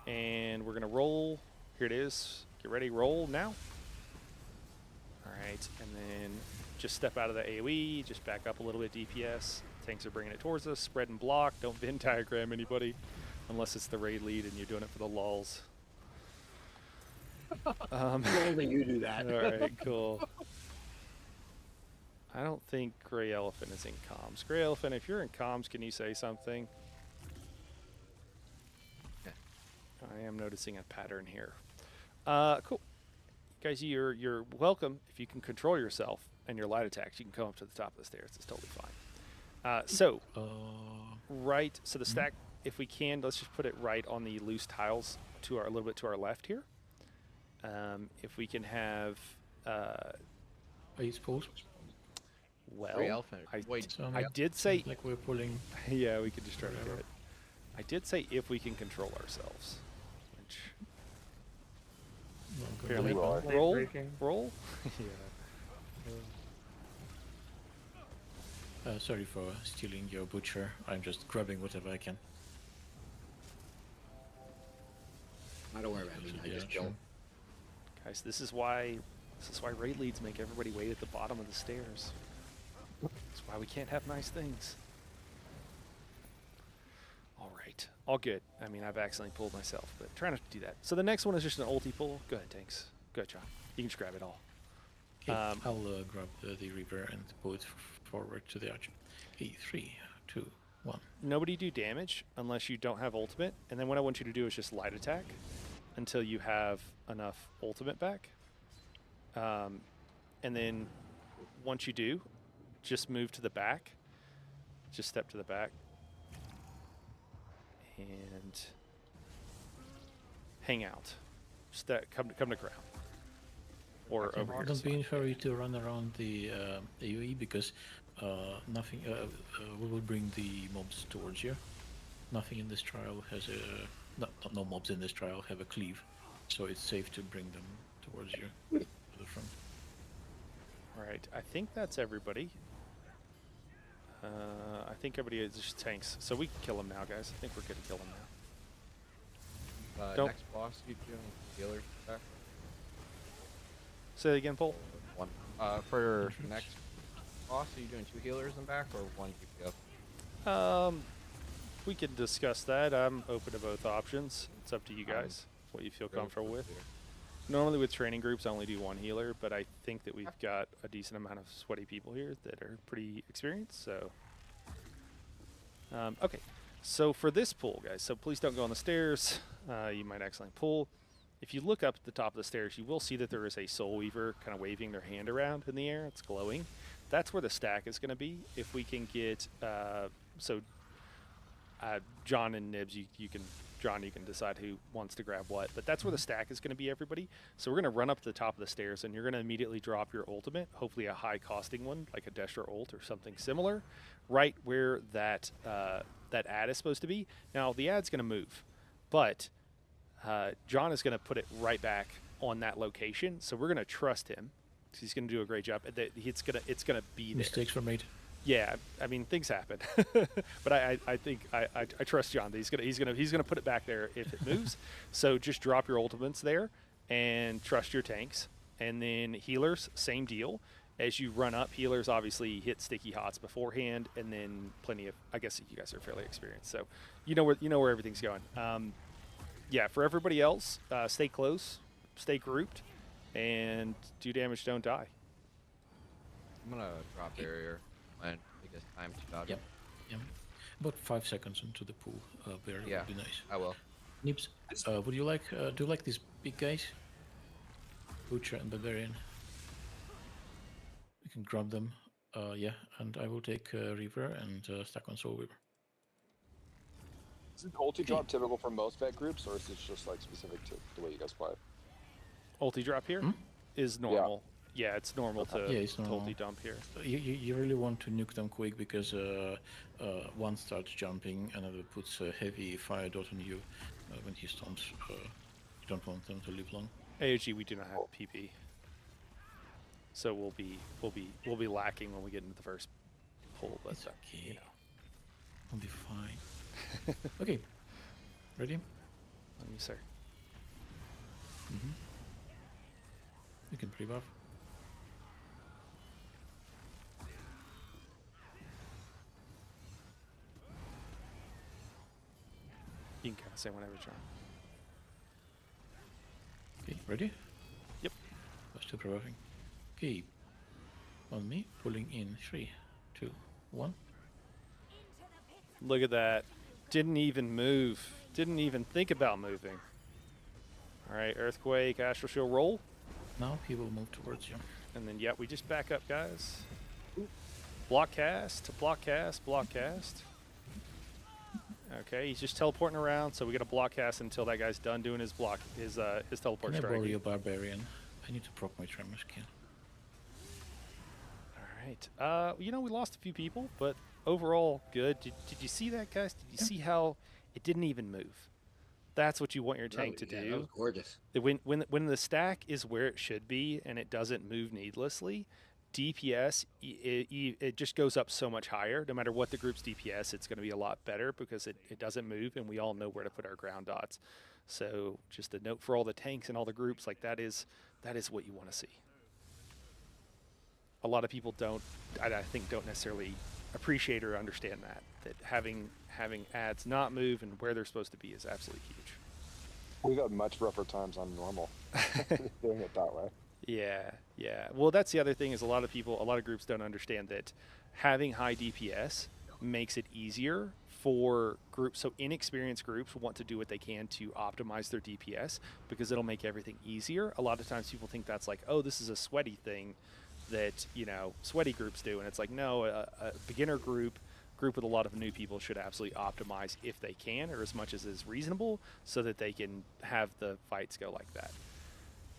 And we're going to roll. Here it is. Get ready, roll now. All right, and then just step out of the AoE, just back up a little bit DPS. Tanks are bringing it towards us. Spread and block. Don't Venn diagram anybody unless it's the raid lead and you're doing it for the lulz. Only you do that. All right, cool. I don't think Gray Elephant is in comms. Gray Elephant, if you're in comms, can you say something? Yeah. I am noticing a pattern here. Cool. Guys, you're welcome. If you can control yourself and your light attacks, you can come up to the top of the stairs. It's totally fine. Right, so the stack, if we can, let's just put it right on the loose tiles a little bit to our left here. If we can have, Are you supposed? well, I did say, like we're pulling. yeah, we could just try to do it. I did say if we can control ourselves, which apparently roll. Yeah. Sorry for stealing your butcher. I'm just grabbing whatever I can. I don't worry about it. I just kill. Guys, this is why raid leads make everybody wait at the bottom of the stairs. That's why we can't have nice things. All right, all good. I mean, I've accidentally pulled myself, but try not to do that. So the next one is just an ulti pull. Go ahead, Tanks. Go ahead, John. You can just grab it all. Okay, I'll grab the Reaper and pull it forward to the archer. 3, 2, 1. Nobody do damage unless you don't have ultimate, and then what I want you to do is just light attack until you have enough ultimate back. And then once you do, just move to the back. Just step to the back. And hang out. Come to ground. Or over here. Don't be in a hurry to run around the AoE because nothing. We will bring the mobs towards you. Nothing in this trial has a. No mobs in this trial have a cleave, so it's safe to bring them towards you to the front. All right, I think that's everybody. I think everybody is just tanks, so we can kill them now, guys. I think we're good to kill them now. Next boss, you doing healers back? Say it again, Paul. One. For next boss, are you doing 2 healers in back or 1 DPS? We can discuss that. I'm open to both options. It's up to you guys. What you feel comfortable with. Normally with training groups, I only do 1 healer, but I think that we've got a decent amount of sweaty people here that are pretty experienced. So, okay. So for this pull, guys, so please don't go on the stairs. You might accidentally pull. If you look up at the top of the stairs, you will see that there is a Soul Weaver kind of waving their hand around in the air. It's glowing. That's where the stack is going to be. If we can get, John and Nibs, John, you can decide who wants to grab what, but that's where the stack is going to be, everybody. So we're going to run up to the top of the stairs, and you're going to immediately drop your ultimate, hopefully a high-costing one, like a Destro ult or something similar, right where that ad is supposed to be. Now, the ad's going to move, but John is going to put it right back on that location, so we're going to trust him. He's going to do a great job. It's going to be there. Mistakes were made. Yeah, I mean things happen, but I think I trust John that he's gonna put it back there if it moves. So just drop your ultimates there and trust your tanks, and then healers, same deal. As you run up, healers obviously hit sticky hots beforehand, and then plenty of. I guess you guys are fairly experienced, so you know where everything's going. Yeah, for everybody else, stay close, stay grouped, and do damage, don't die. I'm gonna drop barrier and biggest time to dodge. Yep. Yep. About 5 seconds into the pool. Barrier Yeah, would be nice. I will. Nips, would you like? Do you like these big guys? Butcher and Barbarian. You can grab them. Yeah, and I will take Reaver and stack on Soul Weaver. Is ulti drop typical for most vet groups, or is it just like specific to the way you guys play? Ulti drop here is normal. Yeah, it's normal to it's normal. ulti dump here. You really want to nuke them quick because one starts jumping, another puts a heavy fire dot on you when he stomps. You don't want them to live long. AOG, we do not have PP, so we'll be lacking when we get into the first pull. But It's okay. you know, We'll be fine. Okay. Ready? let me sir. You can pre-buff. You can kind of say whenever, John. Okay, ready? Yep. Still pre-buffing. Okay. On me, pulling in 3, 2, 1. Look at that. Didn't even move. Didn't even think about moving. All right, Earthquake, Astral Shield, roll. Now he will move towards you. And then, yeah, we just back up, guys. Block cast, block cast, block cast. Okay, he's just teleporting around, so we got to block cast until that guy's done doing his teleport Can I strike. borrow your Barbarian? I need to proc my Tremor Skin. All right. You know, we lost a few people, but overall, good. Did you see that, guys? Did you see how it didn't even move? That's what you want your tank to do. That was gorgeous. When the stack is where it should be and it doesn't move needlessly, DPS, it just goes up so much higher. No matter what the group's DPS, it's going to be a lot better because it doesn't move, and we all know where to put our ground dots. So just a note for all the tanks and all the groups, like that is what you want to see. A lot of people don't necessarily appreciate or understand that having ads not move and where they're supposed to be is absolutely huge. We've got much rougher times on normal doing it that way. Yeah. Well, that's the other thing is a lot of groups don't understand that having high DPS makes it easier for groups. So inexperienced groups want to do what they can to optimize their DPS because it'll make everything easier. A lot of times people think that's like, oh, this is a sweaty thing that, sweaty groups do. And it's like, no, a beginner group with a lot of new people should absolutely optimize if they can, or as much as is reasonable, so that they can have the fights go like that.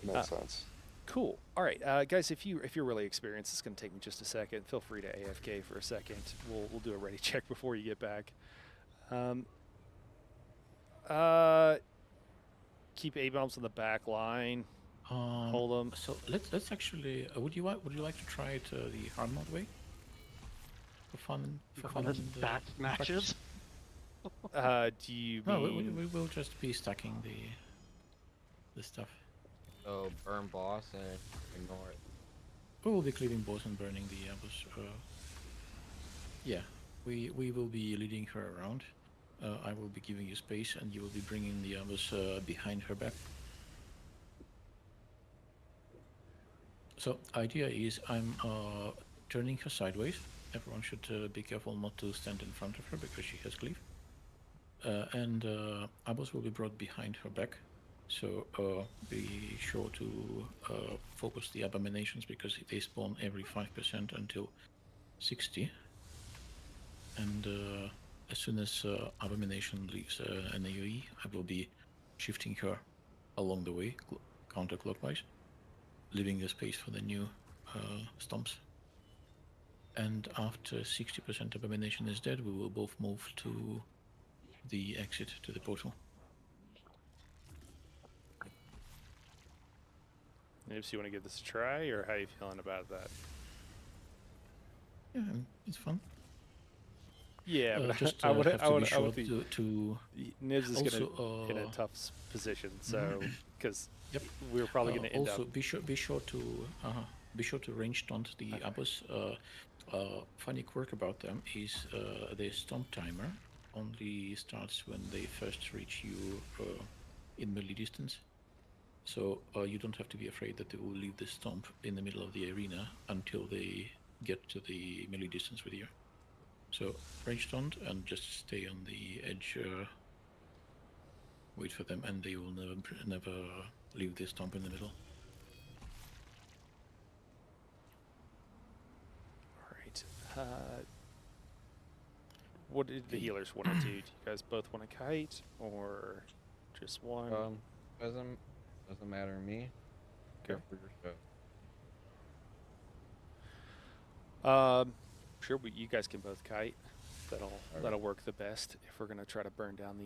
Makes sense. Cool. All right, guys. If you're really experienced, it's going to take me just a second. Feel free to AFK for a second. We'll do a ready check before you get back. Keep A-bombs on the back line. Hold them. So let's actually. Would you like to try it the hard mode way? For fun. And, back matches. Do you No, mean? we will just be stacking the stuff. So burn boss and ignore it. We will be cleaving boss and burning the ambush. Yeah, we will be leading her around. I will be giving you space, and you will be bringing the ambush behind her back. So idea is I'm turning her sideways. Everyone should be careful not to stand in front of her because she has cleave. And Abos will be brought behind her back. So be sure to focus the abominations because they spawn every 5% until 60. And as soon as abomination leaves an AoE, I will be shifting her along the way, counterclockwise, leaving the space for the new stomps. And after 60% abomination is dead, we will both move to the exit to the portal. Nibs, you want to give this a try, or how are you feeling about that? Yeah, it's fun. Yeah, but just I would have to be I sure would be, to Nibs is also, gonna in a tough position, so because we're probably gonna end also up. be sure to range stunt the Abbas. Funny quirk about them is the stomp timer only starts when they first reach you in melee distance. So you don't have to be afraid that they will leave the stomp in the middle of the arena until they get to the melee distance with you. So range stunt and just stay on the edge. Wait for them, and they will never leave the stomp in the middle. All right. What did the healers want to do? Do you guys both want to kite, or just one? Doesn't matter to me. Care for your show. Sure. You guys can both kite. That'll work the best if we're gonna try to burn down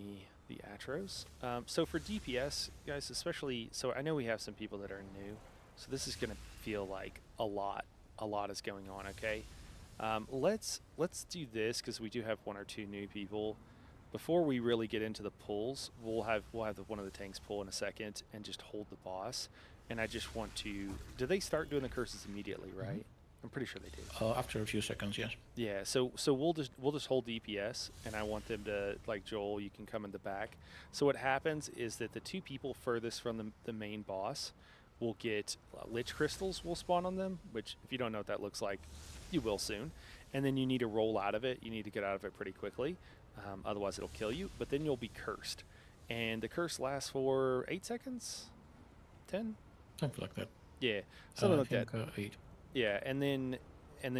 the Atros. So for DPS guys, especially, so I know we have some people that are new, so this is gonna feel like a lot is going on. Okay. Let's do this because we do have one or two new people. Before we really get into the pulls, we'll have one of the tanks pull in a second and just hold the boss. And I just want to. Do they start doing the curses immediately? Right? Mm-hmm. I'm pretty sure they do. After a few seconds, yes. Yeah. So we'll just hold DPS, and I want them to, like, Joel, you can come in the back. So what happens is that the two people furthest from the main boss will get Lich Crystals will spawn on them, which if you don't know what that looks like, you will soon. And then you need to roll out of it. You need to get out of it pretty quickly. Otherwise it'll kill you. But then you'll be cursed. And the curse lasts for 8 seconds? 10? Something like that. Yeah. Something like that. 8. Yeah, and then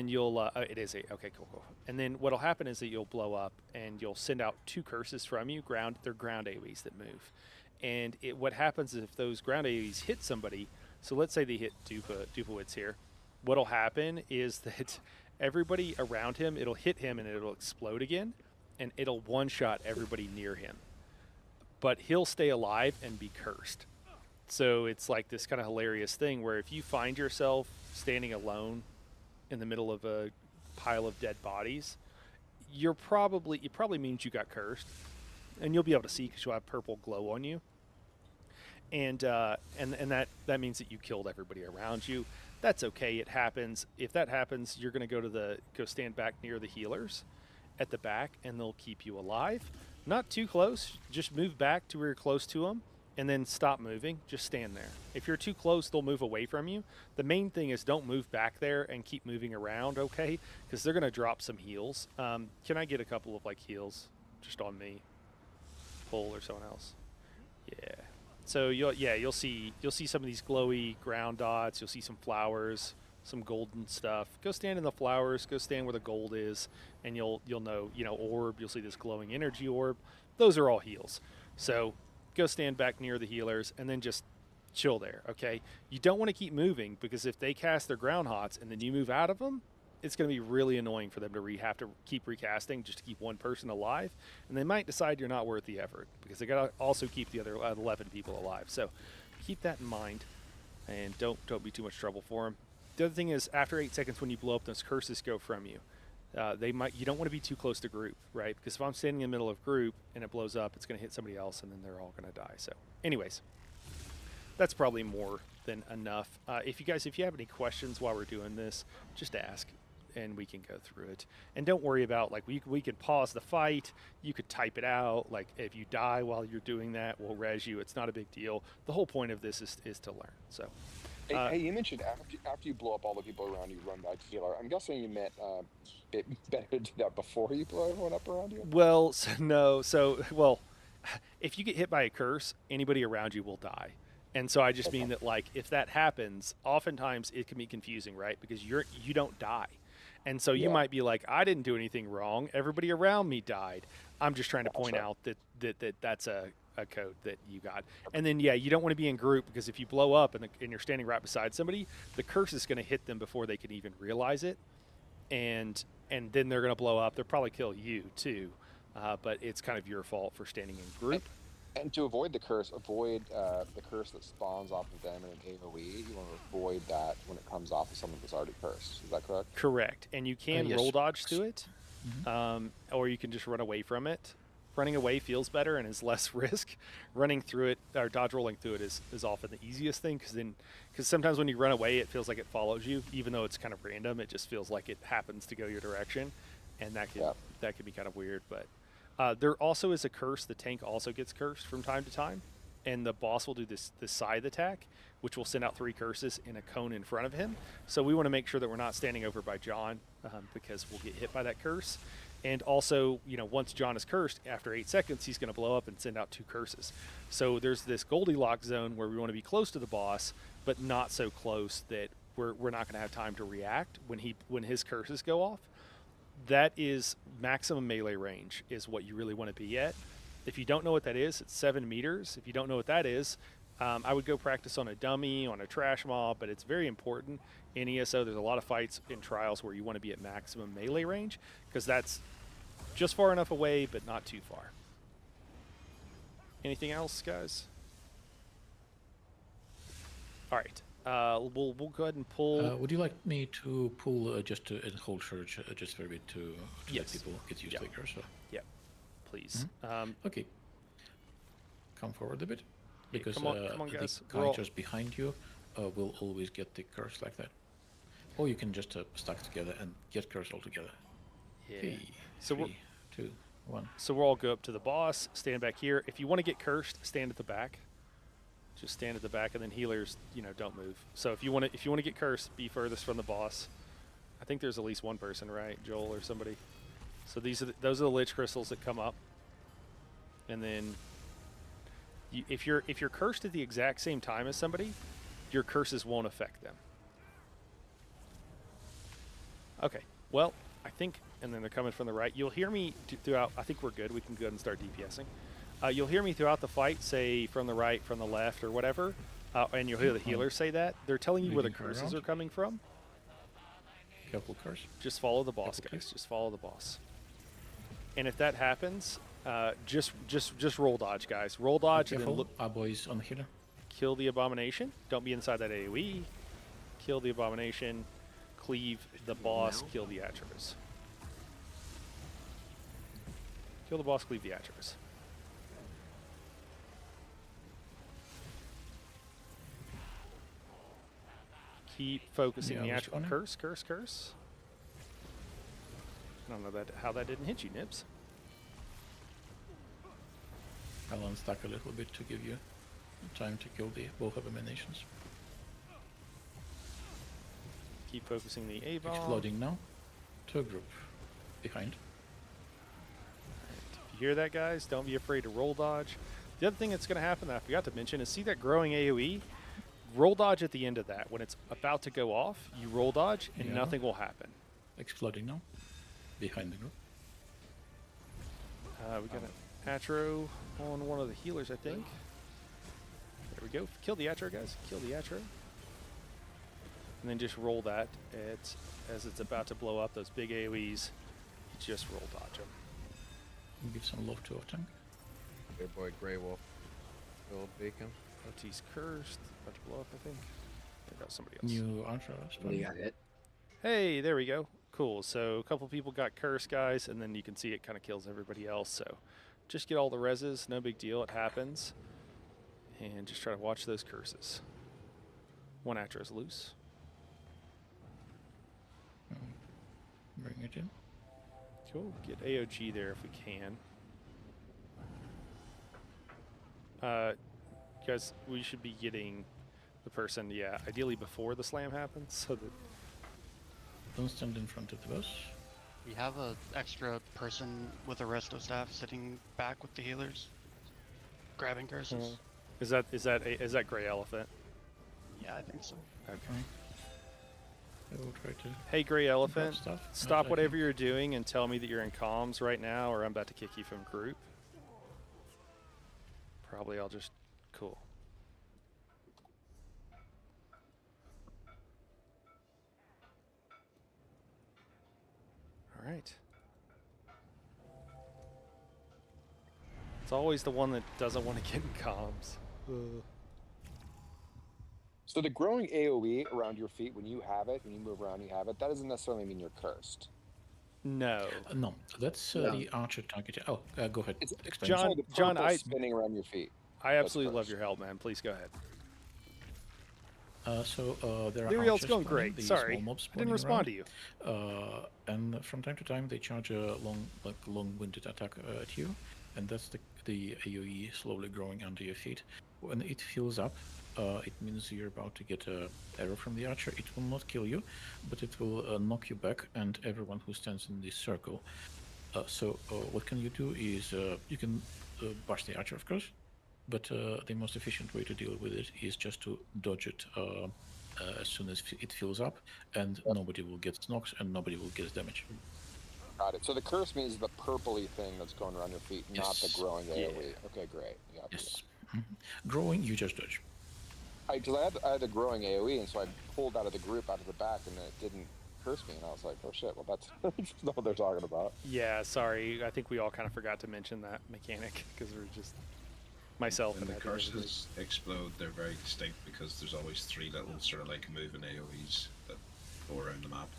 you'll it is 8. Okay, cool. And then what'll happen is that you'll blow up and you'll send out 2 curses from you. They're ground AoEs that move. And what happens is if those ground AoEs hit somebody, so let's say they hit Dupowitz here, what'll happen is that everybody around him, it'll hit him and it'll explode again, and it'll one-shot everybody near him. But he'll stay alive and be cursed. So it's like this kind of hilarious thing where if you find yourself standing alone in the middle of a pile of dead bodies, it probably means you got cursed, and you'll be able to see because you'll have purple glow on you. And that means that you killed everybody around you. That's okay. It happens. If that happens, you're going to go stand back near the healers at the back, and they'll keep you alive. Not too close. Just move back to where you're close to them, and then stop moving. Just stand there. If you're too close, they'll move away from you. The main thing is don't move back there and keep moving around, okay? Because they're going to drop some heals. Can I get a couple of heals just on me? Pull or someone else? Yeah. So you'll see some of these glowy ground dots. You'll see some flowers, some golden stuff. Go stand in the flowers. Go stand where the gold is, and you'll know orb. You'll see this glowing energy orb. Those are all heals. So go stand back near the healers and then just chill there. Okay. You don't want to keep moving because if they cast their ground hots and then you move out of them, it's going to be really annoying for them to have to keep recasting just to keep one person alive, and they might decide you're not worth the effort because they got to also keep the other 11 people alive. So keep that in mind, and don't be too much trouble for them. The other thing is, after 8 seconds, when you blow up, those curses go from you. You don't want to be too close to group, right? Because if I'm standing in the middle of group and it blows up, it's going to hit somebody else, and then they're all going to die. So, anyways, that's probably more than enough. If you have any questions while we're doing this, just ask, and we can go through it. And don't worry about, we can pause the fight. You could type it out. If you die while you're doing that, we'll res you. It's not a big deal. The whole point of this is to learn. So, hey, you mentioned after you blow up all the people around you, run back to healer. I'm guessing you meant it better to do that before you blow everyone up around you? Well, no. So, if you get hit by a curse, anybody around you will die. And so I just mean that, if that happens, oftentimes it can be confusing, right? Because you don't die. And so you might be like, I didn't do anything wrong. Everybody around me died. I'm just trying to point out that's a code that you got. And then, you don't want to be in group because if you blow up and you're standing right beside somebody, the curse is going to hit them before they can even realize it. And then they're going to blow up. They'll probably kill you too. But it's kind of your fault for standing in group. And to avoid the curse, avoid the curse that spawns off of them in an AoE. You want to avoid that when it comes off of someone that's already cursed. Is that correct? Correct. And you can yes. roll dodge through it, or you can just run away from it. Running away feels better and is less risk. Running through it, or dodge rolling through it, is often the easiest thing, because sometimes when you run away, it feels like it follows you, even though it's kind of random. It just feels like it happens to go your direction, and that can be kind of weird. But there also is a curse. The tank also gets cursed from time to time, and the boss will do this scythe attack, which will send out 3 curses in a cone in front of him. So we want to make sure that we're not standing over by John, because we'll get hit by that curse. And also, once John is cursed, after 8 seconds, he's going to blow up and send out 2 curses. So there's this Goldilocks zone where we want to be close to the boss, but not so close that we're not going to have time to react when his curses go off. That is maximum melee range is what you really want to be at. If you don't know what that is, it's 7 meters. If you don't know what that is, I would go practice on a dummy, on a trash mob, but it's very important. In ESO, there's a lot of fights in trials where you want to be at maximum melee range, because that's just far enough away, but not too far. Anything else, guys? All right. We'll go ahead and pull. Would you like me to pull just to hold church just for a bit to let Yes. people get used to the cursor? Yeah, please. Okay. Come forward a bit, because come on, guys. the guy just behind you will always get the curse like that. Or you can just stack together and get curse all together. Yeah. Okay, So 3, 2, 1. So we'll all go up to the boss, stand back here. If you want to get cursed, stand at the back. Just stand at the back, and then healers, don't move. So if you want to get cursed, be furthest from the boss. I think there's at least one person, right, Joel or somebody. So those are the lich crystals that come up, and then if you're cursed at the exact same time as somebody, your curses won't affect them. Okay. Well, I think, and then they're coming from the right. You'll hear me throughout. I think we're good. We can go ahead and start DPSing. You'll hear me throughout the fight say from the right, from the left, or whatever, and you'll hear the healers say that. They're telling you where the curses are coming from. Careful curse. Just follow the boss, guys. Just follow the boss. And if that happens, just roll dodge, guys. Roll dodge and then look. Our boys on the healer. Kill the abomination. Don't be inside that AoE. Kill the abomination. Cleave the boss. Kill the Atros. Kill the boss. Cleave the Atros. Keep focusing the actual curse. I don't know how that didn't hit you, Nibs. I'll unstack a little bit to give you time to kill both abominations. Keep focusing the A-bomb. Exploding now. To a group behind. If you hear that, guys, don't be afraid to roll dodge. The other thing that's going to happen that I forgot to mention is, see that growing AoE? Roll dodge at the end of that. When it's about to go off, you roll dodge and nothing will happen. Exploding now. Behind the group. We got an Atro on one of the healers, I think. There we go. Kill the Atro, guys. Kill the Atro. And then just roll that as it's about to blow up those big AoEs. Just roll dodge them. Give some love to our tank. Good boy, Grey Wolf. Gold Beacon. OT's cursed. About to blow up, I think. There goes somebody else. New Archer. We got hit. Hey, there we go. Cool. So a couple people got cursed, guys, and then you can see it kind of kills everybody else. So just get all the reses. No big deal. It happens. And just try to watch those curses. One Atro's loose. Bring it in. Cool. Get AOG there if we can. Guys, we should be getting the person, ideally before the slam happens, so that... Don't stand in front of the boss. We have an extra person with a resto staff sitting back with the healers, grabbing curses. Is that Gray Elephant? Yeah, I think so. Okay. I will try to. Hey, Gray Elephant, stuff. stop whatever you're doing and tell me that you're in comms right now, or I'm about to kick you from group. Probably I'll just... Cool. All right. It's always the one that doesn't want to get in comms. So the growing AoE around your feet, when you have it, when you move around, you have it. That doesn't necessarily mean you're cursed. No. No, that's the archer target. Oh, go ahead. It's Explain. John, the John, purple spinning around your feet. I absolutely love cursed. your help, man. Please go ahead. There are Lyriel's archers going spawning, great. the Sorry, small mobs I didn't spawning respond around. to you. And from time to time they charge a long-winded attack at you, and that's the AoE slowly growing under your feet. When it fills up, it means you're about to get an arrow from the archer. It will not kill you, but it will knock you back and everyone who stands in this circle. So what can you do is you can bash the archer, of course, but the most efficient way to deal with it is just to dodge it as soon as it fills up, and nobody will get knocks and nobody will get damage. Got it. So the curse means the purpley thing that's going around your feet, not the growing AoE. Okay, great. Yeah. Yes. Growing, you just dodge. Because I had the growing AoE, and so I pulled out of the group out of the back, and it didn't curse me, and I was like, oh shit, well that's not what they're talking about. Yeah, sorry. I think we all kind of forgot to mention that mechanic because we're just myself When and the curses explode, they're very distinct because there's always 3 little sort of like moving AoEs that go around the map.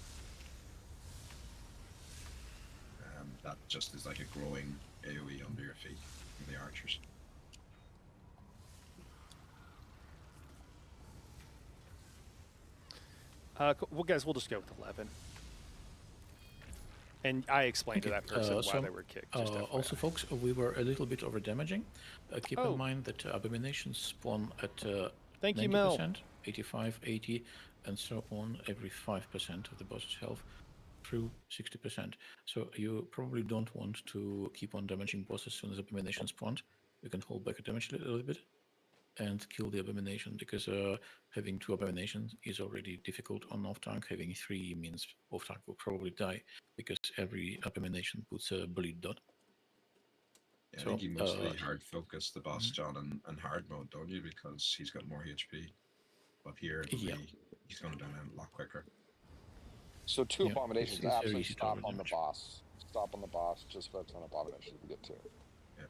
That just is like a growing AoE under your feet from the archers. Well, guys, we'll just go with 11. And I explained to that person why they were kicked. Just also, folks, we were a little over damaging. Keep in mind that abominations spawn at Thank 90%, you, Mel. 85, 80, and so on every 5% of the boss's health through 60%. So you probably don't want to keep on damaging boss as soon as abomination spawns. You can hold back a damage a little bit and kill the abomination, because having 2 abominations is already difficult on off-tank. Having 3 means off-tank will probably die, because every abomination puts a bleed dot. Yeah, I think you mostly hard focus the boss, John, and hard mode, don't you? Because he's got more HP. But here, he's going down a lot quicker. So 2 abominations, it's absolutely stop on the boss. Stop on the boss, just focus on abominations to get 2. Yeah.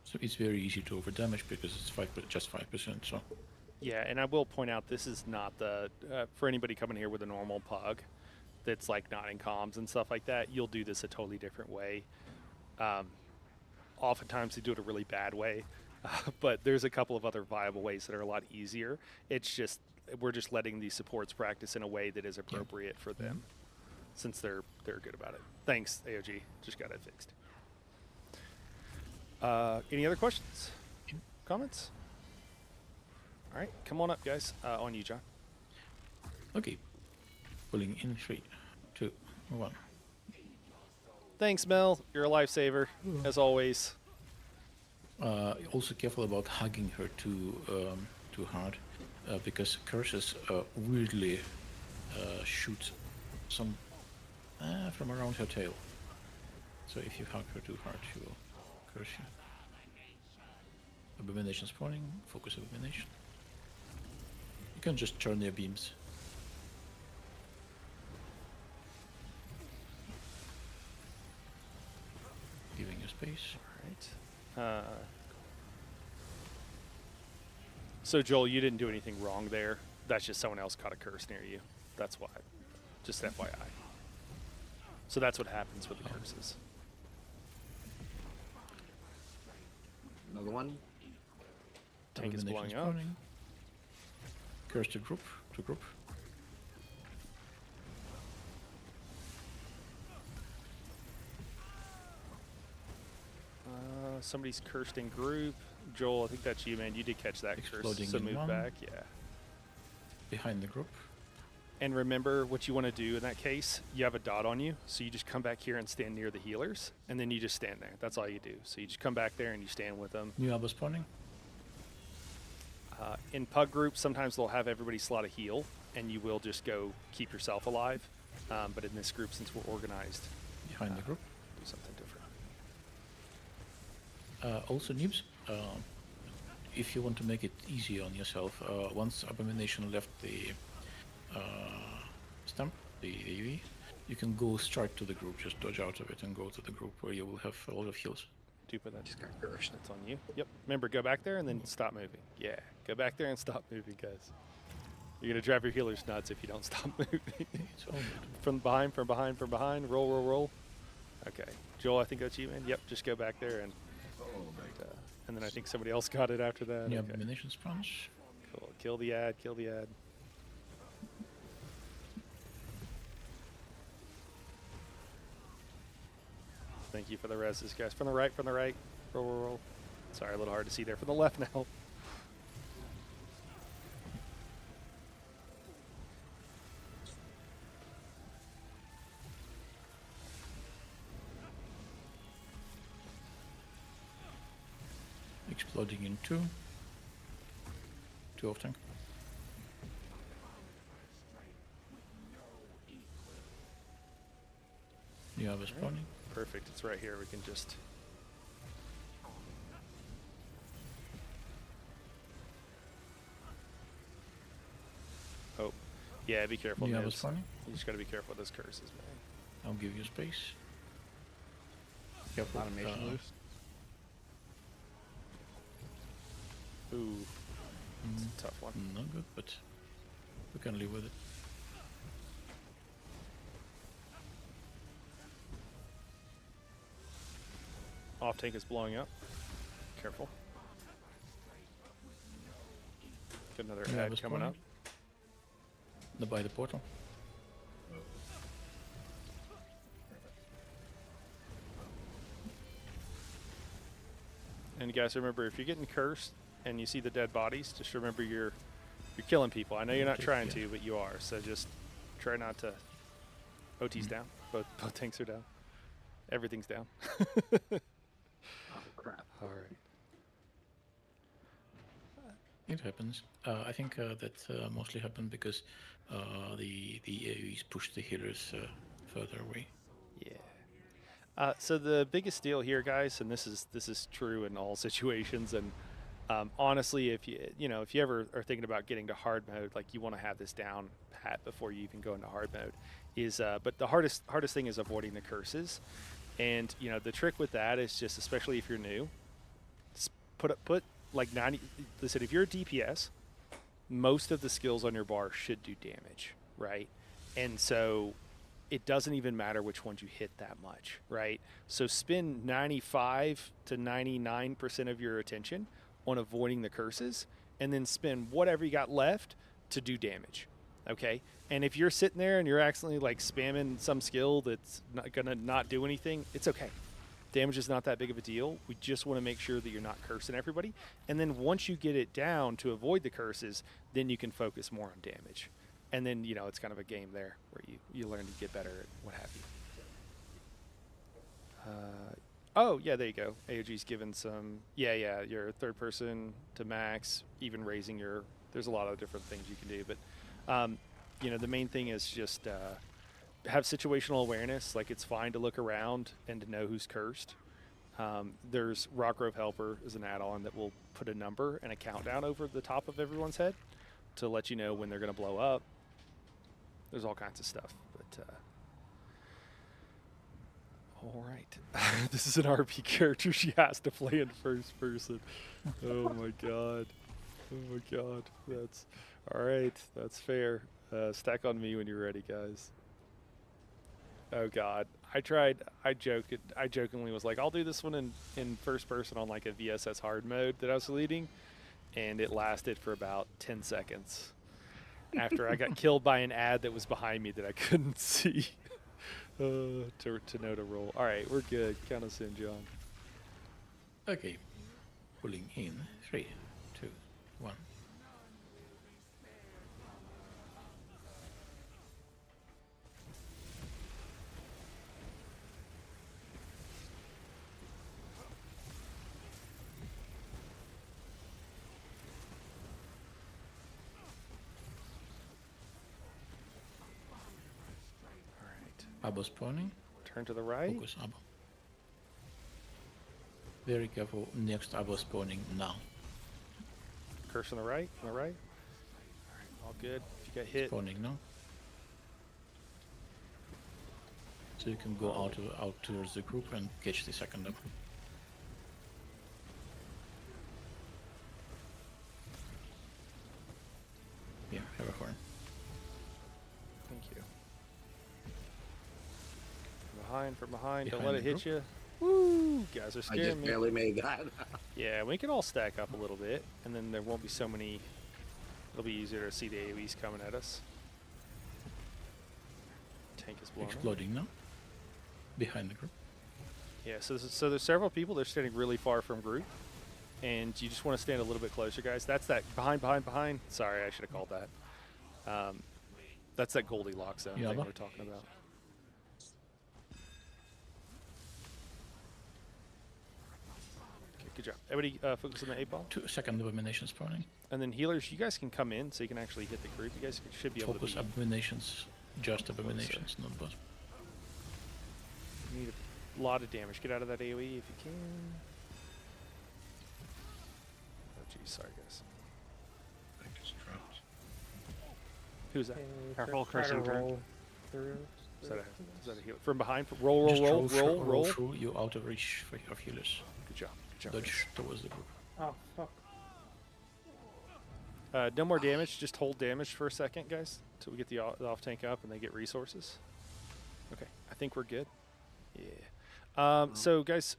So it's very easy to overdamage because it's just 5%. So yeah, and I will point out this is not the for anybody coming here with a normal PUG that's like not in comms and stuff like that. You'll do this a totally different way. Oftentimes they do it a really bad way, but there's a couple of other viable ways that are a lot easier. It's just we're just letting these supports practice in a way that is appropriate for them, since they're good about it. Thanks, AOG. Just got it fixed. Any other questions? Comments? All right, come on up, guys. On you, John. okay, pulling in 3, 2, 1. Thanks, Mel. You're a lifesaver, as always. Also careful about hugging her too hard, because curses weirdly shoot some from around her tail. So if you hug her too hard, she will curse you. Abomination spawning, focus abomination. You can just turn their beams. Giving you space. All right. So Joel, you didn't do anything wrong there. That's just someone else caught a curse near you. That's why. Just FYI. So that's what happens with the curses. Another one. Tank is blowing up. Spawning. Curse to group. Somebody's cursed in group. Joel, I think that's you, man. You did catch that Exploding curse. So in move one. back, yeah. Behind the group. And remember what you want to do in that case. You have a dot on you, so you just come back here and stand near the healers, and then you just stand there. That's all you do. So you just come back there and you stand with them. New abo spawning. In PUG groups, sometimes they'll have everybody slot a heal, and you will just go keep yourself alive. But in this group, since we're organized, Behind the group. do something different. Also, noobs, if you want to make it easy on yourself, once Abomination left the stump, the AoE, You can go straight to the group, just dodge out of it and go to the group where you will have a lot of heals. Duper, that just got cursed. That's on you. Yep. Remember, go back there and then stop moving. Yeah, go back there and stop moving, guys. You're gonna drive your healers nuts if you don't stop moving. From behind, from behind, from behind. Roll, roll, roll. Okay, Joel, I think that's you, man. Yep. Just go back there and then I think somebody else got it after that. Yeah, okay. munitions punch. Cool. Kill the ad. Kill the ad. Thank you for the reses, guys. From the right, from the right. Roll, roll, roll. Sorry, a little hard to see there. From the left now. Exploding in 2. 2 off tank. You have a spawning. Perfect. It's right here. We can just... Oh. Yeah, be careful. You have a Nibs. spawning. You just gotta be careful with those curses, man. I'll give you space. Careful. Automation loose. Ooh. It's a tough one. Not good, but we can live with it. Off tank is blowing up. Careful. Got another You have ad a coming up. By the portal. And guys, remember, if you're getting cursed and you see the dead bodies, just remember you're killing people. I know you're not trying to, but you are. So just try not to. OT's down. Both tanks are down. Everything's down. Oh crap! All right. It happens. I think that mostly happened because the AoEs pushed the healers further away. Yeah. So the biggest deal here, guys, and this is true in all situations, and honestly, if you ever are thinking about getting to hard mode, like you want to have this down pat before you even go into hard mode, is but the hardest thing is avoiding the curses, and the trick with that is just, especially if you're new, just put like 90. Listen, if you're a DPS, most of the skills on your bar should do damage, right? And so it doesn't even matter which ones you hit that much, right? So spend 95 to 99% of your attention on avoiding the curses, and then spend whatever you got left to do damage, okay? And if you're sitting there and you're accidentally like spamming some skill that's not gonna not do anything, it's okay. Damage is not that big of a deal. We just want to make sure that you're not cursing everybody. And then once you get it down to avoid the curses, then you can focus more on damage. And then, it's kind of a game there where you learn to get better at what have you. Oh, yeah, there you go. AOG's given some, your third person to max, even raising your, there's a lot of different things you can do. But, the main thing is just have situational awareness. Like, it's fine to look around and to know who's cursed. There's Rockgrove Helper is an add-on that will put a number and a countdown over the top of everyone's head to let you know when they're going to blow up. There's all kinds of stuff, but all right. This is an RP character. She has to play in first person. Oh my god. Oh my god. That's all right. That's fair. Stack on me when you're ready, guys. Oh god. I jokingly was like, I'll do this one in first person on like a VSS hard mode that I was leading, and it lasted for about 10 seconds. After I got killed by an ad that was behind me that I couldn't see. To know to roll. All right, we're good. Count us in, John. Okay. Pulling in 3, 2, 1. Abo spawning. Turn to the right. Focus Abo. Very careful. Next Abo spawning now. Curse on the right. On the right. All right, all good. If you get hit. Spawning now. so you can go out towards the group and catch the second up. Yeah, have a horn. Thank you. From behind. Don't let it hit you. Woo! Guys are I scaring just me. barely made that. Yeah, we can all stack up a little bit, and then there won't be so many. It'll be easier to see the AoEs coming at us. Tank is blowing up. Exploding now. Behind the group. Yeah, so there's several people. They're standing really far from group, and you just want to stand a little bit closer, guys. That's that behind. Sorry, I should have called that. That's that Goldilocks zone thing we're talking about. Okay, good job. Everybody focus on the 8-ball. 2 second abomination spawning. And then healers, you guys can come in so you can actually hit the group. You guys should be able Focus to be abominations. Just abominations, not boss. You need a lot of damage. Get out of that AoE if you can. Oh, geez. Sorry, guys. I think it's trapped. Who's that? Careful, Try to cursing through. roll through. Is that a healer? From behind? Roll. Roll through. You out of reach of healers. Good job. Dodge towards the group. Oh, fuck. No more damage. Just hold damage for a second, guys, until we get the off tank up and they get resources. Okay, I think we're good. Yeah. So, guys,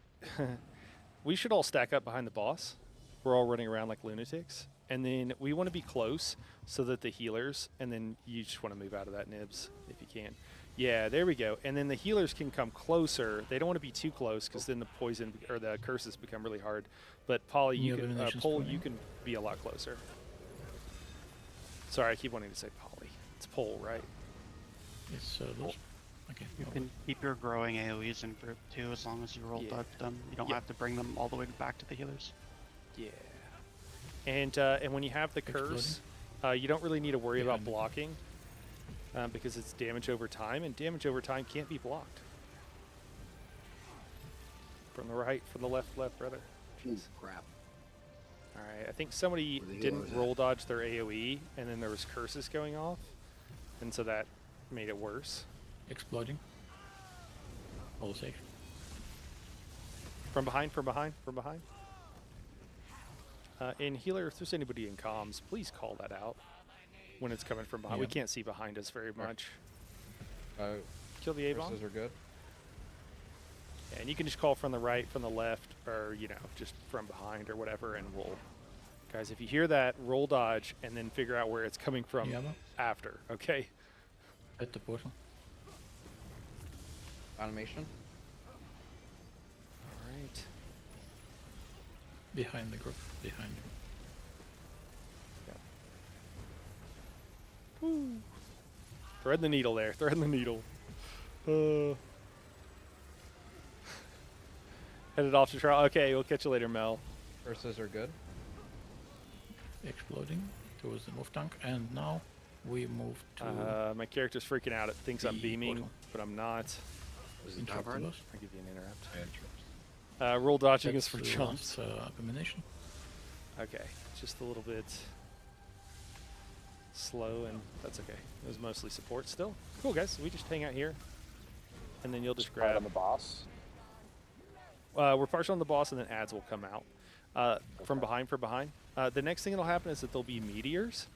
we should all stack up behind the boss. We're all running around like lunatics. And then we want to be close so that the healers, and then you just want to move out of that nibs if you can. Yeah, there we go. And then the healers can come closer. They don't want to be too close because then the poison or the curses become really hard. But Polly, you can, Pole, you can be a lot closer. Sorry, I keep wanting to say Polly. It's Pole, right? It's okay. You can keep your growing AoEs in group too, as long as you roll dodge them. You don't have to bring them all the way back to the healers. Yeah. And when you have the curse, you don't really need to worry about blocking because it's damage over time, and damage over time can't be blocked. From the right, from the left, brother. Jeez. Crap. All right, I think somebody didn't roll dodge their AoE, and then there was curses going off, and so that made it worse. Exploding. All safe. From behind. And healer, if there's anybody in comms, please call that out when it's coming from behind. We can't see behind us very much. Kill the Avon. Are good. Yeah, and you can just call from the right, from the left, or just from behind or whatever, and we'll. Guys, if you hear that, roll dodge, and then figure out where it's coming from after. Okay. At the portal. Animation. All right. Behind the group. Behind you. Yeah. Woo. Thread the needle there. Thread the needle. Headed off to trial. Okay, we'll catch you later, Mel. Curses are good. Exploding towards the move tank, and now we move to. My character's freaking out. It thinks I'm beaming, portal. but I'm not. Was it Interrupt Tavern? us. I'll give you an interrupt. Roll dodging is for jumps. Abomination. Okay, just a little bit slow, and that's okay. It was mostly support still. Cool, guys. We just hang out here, and then you'll just grab. on the boss. We're partial on the boss, and then ads will come out from behind. The next thing that'll happen is that there'll be meteors.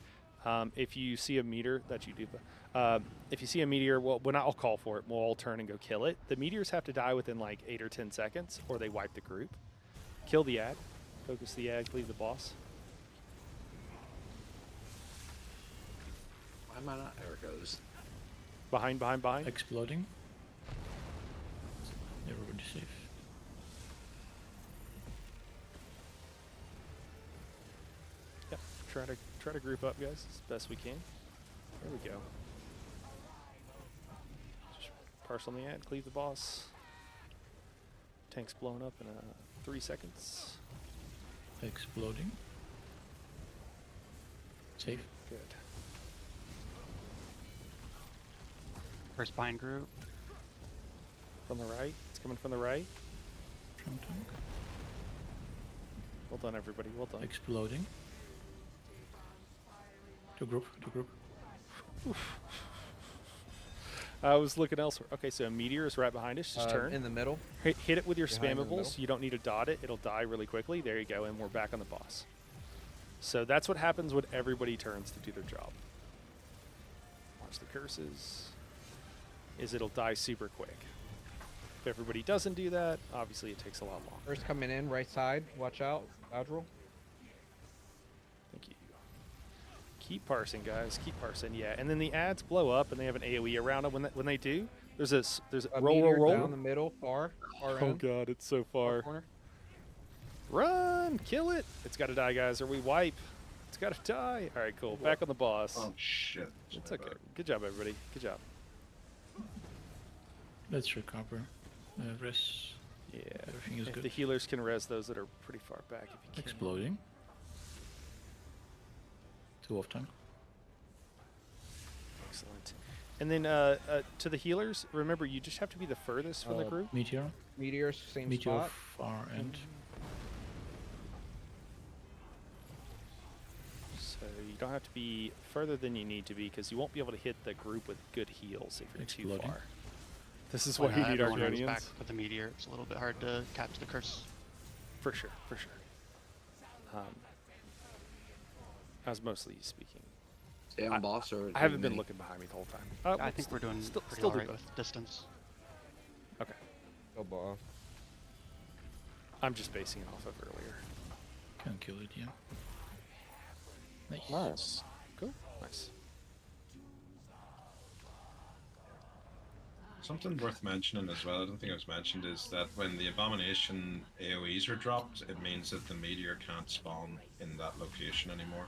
If you see a meteor, that you do. If you see a meteor, well, when I'll call for it, we'll all turn and go kill it. The meteors have to die within like 8 or 10 seconds, or they wipe the group. Kill the ad. Focus the ad. Leave the boss. Why am I not? There it goes. Behind. Exploding. Everybody safe. Yep. Try to group up, guys, as best we can. There we go. Just partial on the ad. Cleave the boss. Tank's blown up in 3 seconds. Exploding. Safe. Good. First bind group. From the right. It's coming from the right. Drum tank. Well done, everybody. Well done. Exploding. To group. I was looking elsewhere. Okay, so a meteor is right behind us. Just turn. In the middle. Hit it with your Behind in the spammables. middle. You don't need to dot it. It'll die really quickly. There you go, and we're back on the boss. So that's what happens when everybody turns to do their job. Watch the curses. It'll die super quick. If everybody doesn't do that, obviously it takes a lot longer. First coming in, right side. Watch out. Dodge roll. Thank you. Keep parsing, guys. Keep parsing. Yeah, and then the ads blow up, and they have an AOE around them. When they do, there's a roll, meteor roll, roll. down the middle, far Oh end, god, it's so far. corner. Run! Kill it! It's got to die, guys, or we wipe. It's got to die. All right, cool. Back on the boss. Oh shit. It's okay. Good job, everybody. Good job. Let's recover. Res. Yeah. Everything is If good. the healers can res those that are pretty far back, if you can. Exploding. 2 off tank. Excellent. And then to the healers, remember you just have to be the furthest from the group. Meteor. Meteors, same Meteor spot. far end. So you don't have to be further than you need to be because you won't be able to hit the group with good heals if you're too Exploding. far. This is why you need everyone runs back Arcanians. with the meteor. It's a little bit hard to catch the curse. For sure, for sure. I was mostly speaking. Stay on boss or I haven't been looking behind me the whole time. I think we're doing pretty still do alright both. with distance. Okay. Go boss. I'm just basing it off of earlier. Can kill it, yeah. Nice. Nice. Cool. Nice. Something worth mentioning as well, I don't think it was mentioned, is that when the Abomination AoEs are dropped, it means that the meteor can't spawn in that location anymore.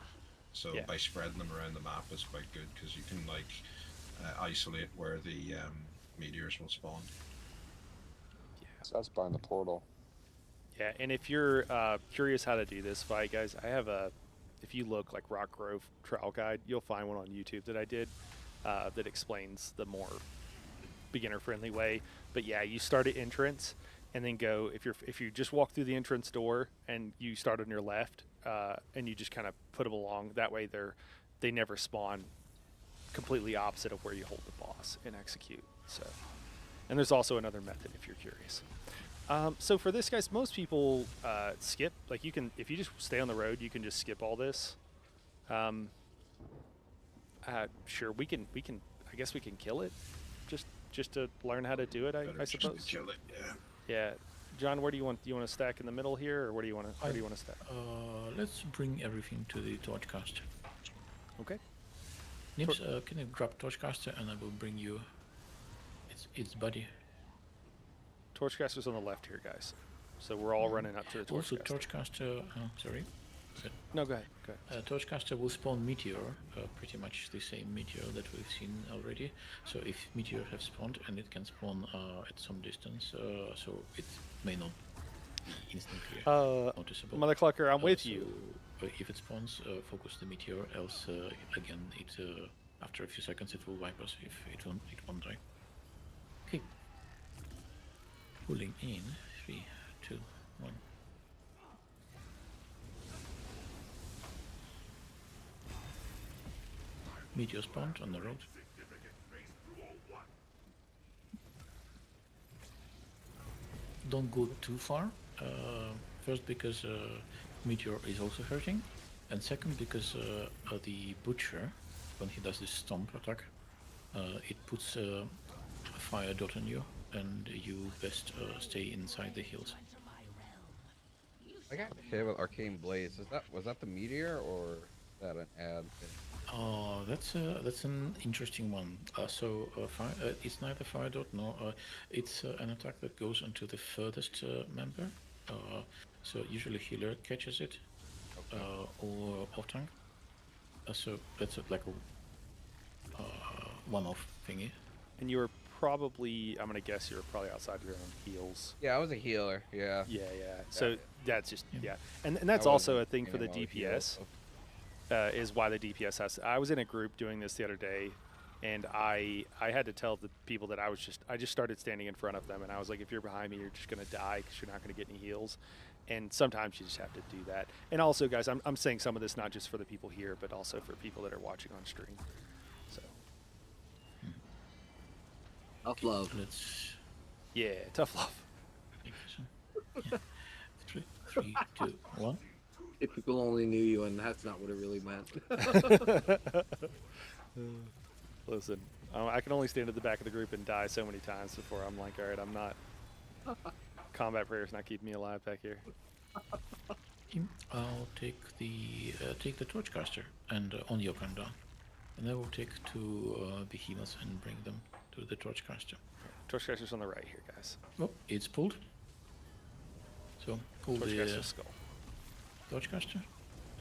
So Yeah. by spreading them around the map is quite good, because you can like isolate where the meteors will spawn. So that's behind the portal. Yeah, and if you're curious how to do this fight, guys, I have if you look like Rock Grove Trial Guide, you'll find one on YouTube that I did that explains the more beginner-friendly way. But yeah, you start at entrance and then go, if you just walk through the entrance door and you start on your left and you just kind of put them along, that way they never spawn completely opposite of where you hold the boss and execute. So, and there's also another method if you're curious. So for this, guys, most people skip. Like you can, if you just stay on the road, you can just skip all this. Sure, we can. I guess we can kill it, just to learn how to do it. I suppose. Kill it, yeah. Yeah, John, where do you want? Do you want to stack in the middle here, or where do you want to? Where do you want to stack? Let's bring everything to the Torchcaster. Okay. Nips, can you grab Torchcaster and I will bring you its buddy. Torchcaster's on the left here, guys. So we're all running up to the Also, Torchcaster. Torchcaster. Sorry. No, go ahead. Go ahead. Torchcaster will spawn Meteor, pretty much the same Meteor that we've seen already. So if Meteor have spawned, and it can spawn at some distance, so it may not be instantly noticeable. Mother Clucker, I'm with you. If it spawns, focus the Meteor, else again, it after a few seconds it will wipe us if it won't die. Okay. Pulling in, 3, 2, 1. Meteor spawned on the road. Don't go too far. First because Meteor is also hurting, and second because the Butcher, when he does this stomp attack, it puts a fire dot on you, and you best stay inside the hills. I got hit with Arcane Blaze. Was that the meteor or is that an ad? That's an interesting one. It's neither fire dot nor it's an attack that goes onto the furthest member. So usually healer catches it, or off tank. So that's like a one-off thingy. And you were probably, I'm gonna guess you were probably outside your own heals. Yeah, I was a healer. Yeah. Yeah. So that's just and that's also a thing for the DPS. Is why the DPS has. I was in a group doing this the other day, and I had to tell the people that I just started standing in front of them, and I was like, if you're behind me, you're just gonna die because you're not gonna get any heals. And sometimes you just have to do that. And also, guys, I'm saying some of this not just for the people here, but also for people that are watching on stream. So. Tough love. Let's. Yeah, tough love. Yeah. 3, 2, 1. If people only knew you, and that's not what it really meant. Listen, I can only stand at the back of the group and die so many times before I'm like, all right, I'm not. Combat prayer's not keeping me alive back here. I'll take the Torchcaster and on your countdown, and I will take 2 behemoths and bring them to the Torchcaster. Torchcaster's on the right here, guys. Oh, it's pulled. So pull the Torchcaster's skull. Torchcaster,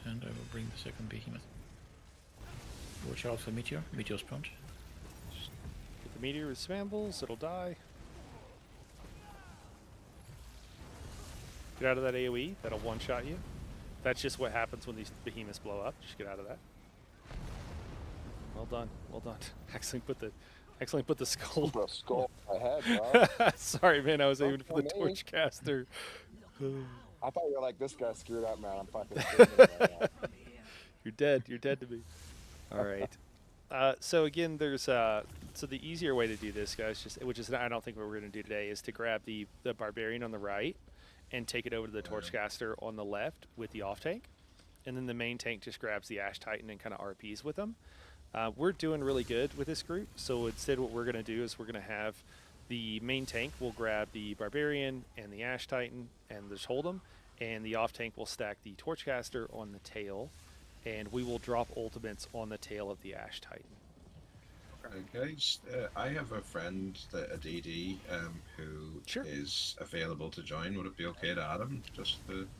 and I will bring the second behemoth. Watch out for meteor. Meteor sponge. Get the meteor with spambles, it'll die. Get out of that AoE, that'll one-shot you. That's just what happens when these behemoths blow up. Just get out of that. Well done, well done. Excellently put the skull. The skull in my head, bro. Sorry, man, I was aiming for the me. Torchcaster. I thought you were like, this guy screwed up, man. I'm fucking screwed right now. You're dead to me. All right. So again, there's so the easier way to do this, guys, which is I don't think what we're going to do today, is to grab the barbarian on the right and take it over to the Torchcaster on the left with the off tank, and then the main tank just grabs the Ash Titan and kind of RPs with them. We're doing really good with this group, so instead what we're going to do is we're going to have the main tank will grab the barbarian and the Ash Titan and just hold them, and the off tank will stack the Torchcaster on the tail, and we will drop ultimates on the tail of the Ash Titan. Guys, I have a friend, a DD, who is available to join. Would it be okay to add him?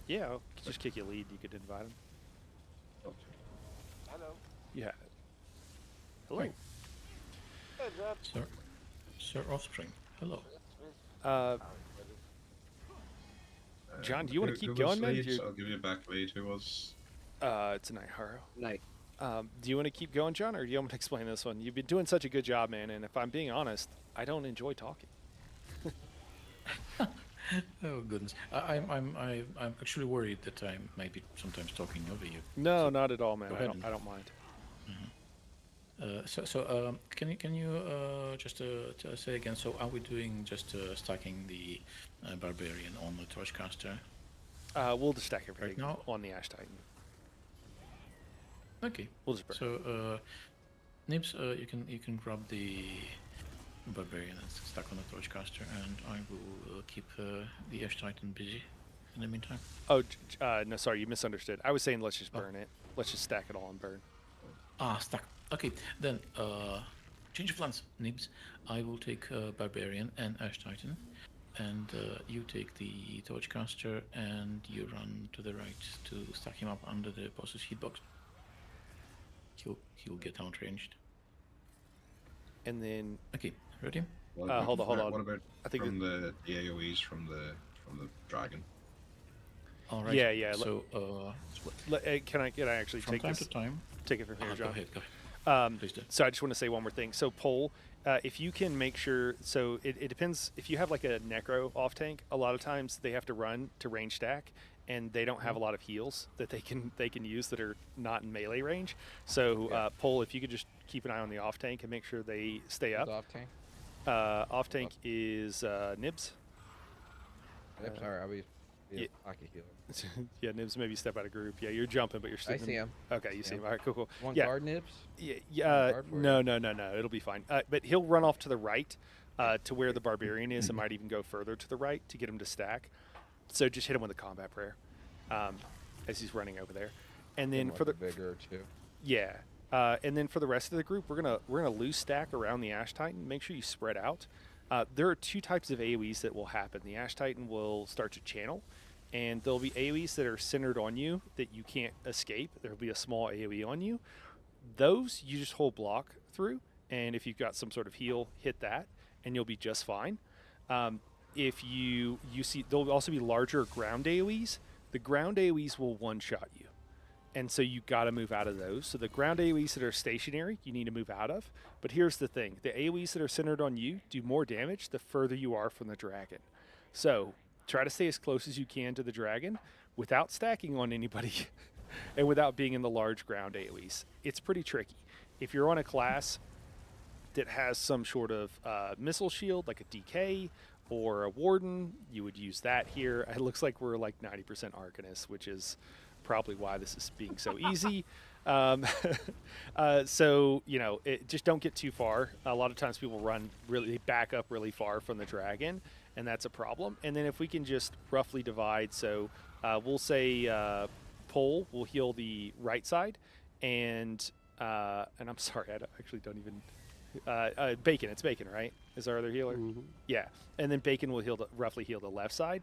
Yeah, I'll just kick you lead. You could invite him. Okay. Hello. Yeah. Hello. Right. Sir Offspring. Hello. John, do you want to keep who going, was man? lead? I'll give you a back lead. Who was? It's Night Haro. Night. Do you want to keep going, John, or do you want me to explain this one? You've been doing such a good job, man, and if I'm being honest, I don't enjoy talking. Oh goodness, I'm actually worried that I might be sometimes talking over you. No, not at all, man. Go I ahead. don't mind. Can you just say again? So are we doing just stacking the barbarian on the Torchcaster? We'll just stack everything now? on the Ash Titan. Okay. We'll just burn. So, Nibs, you can grab the barbarian that's stuck on the Torchcaster, and I will keep the Ash Titan busy in the meantime. Oh, no, sorry, you misunderstood. I was saying let's just burn it. Let's just stack it all and burn. Ah, stuck. Okay, then change of plans, Nibs. I will take barbarian and Ash Titan, and you take the Torchcaster, and you run to the right to stack him up under the boss's hitbox. He'll get outranged. And then okay, ready? Hold on. What about I think from the AoEs from the dragon? All right. Yeah. So can I actually from take time this? to time? Take it from here, John. Go ahead. Please do. So I just want to say one more thing. So Pole, if you can make sure, so it depends. If you have like a Necro off tank, a lot of times they have to run to range stack, and they don't have a lot of heals that they can use that are not in melee range. So Pole, if you could just keep an eye on the off tank and make sure they stay up. Off tank. Off tank is Nibs. Yep, sorry, I'll be hockey healer. Yeah, Nibs, maybe step out of group. Yeah, you're jumping, but you're still. I see him. Okay, you see him. All right, cool. One yeah. guard Nibs? Yeah. No. It'll be fine. But he'll run off to the right, to where the barbarian is, and might even go further to the right to get him to stack. So just hit him with a combat prayer, as he's running over there, and then for the bigger too. Yeah. And then for the rest of the group, we're gonna loose stack around the Ash Titan. Make sure you spread out. There are 2 types of AoEs that will happen. The Ash Titan will start to channel, and there'll be AoEs that are centered on you that you can't escape. There'll be a small AoE on you. Those you just hold block through, and if you've got some sort of heal, hit that, and you'll be just fine. If you see, there'll also be larger ground AoEs. The ground AoEs will one-shot you, and so you got to move out of those. So the ground AoEs that are stationary, you need to move out of. But here's the thing: the AoEs that are centered on you do more damage the further you are from the dragon. So try to stay as close as you can to the dragon without stacking on anybody and without being in the large ground AoEs. It's pretty tricky. If you're on a class that has some sort of missile shield, like a DK or a Warden, you would use that here. It looks like we're like 90% Arcanist, which is probably why this is being so easy. So, you know, just don't get too far. A lot of times people they back up really far from the dragon, and that's a problem. And then if we can just roughly divide, so we'll say Pole will heal the right side, and I'm sorry, actually don't even... Bacon, it's Bacon, right? Is our other healer? Mm-hmm. Yeah, and then Bacon will roughly heal the left side.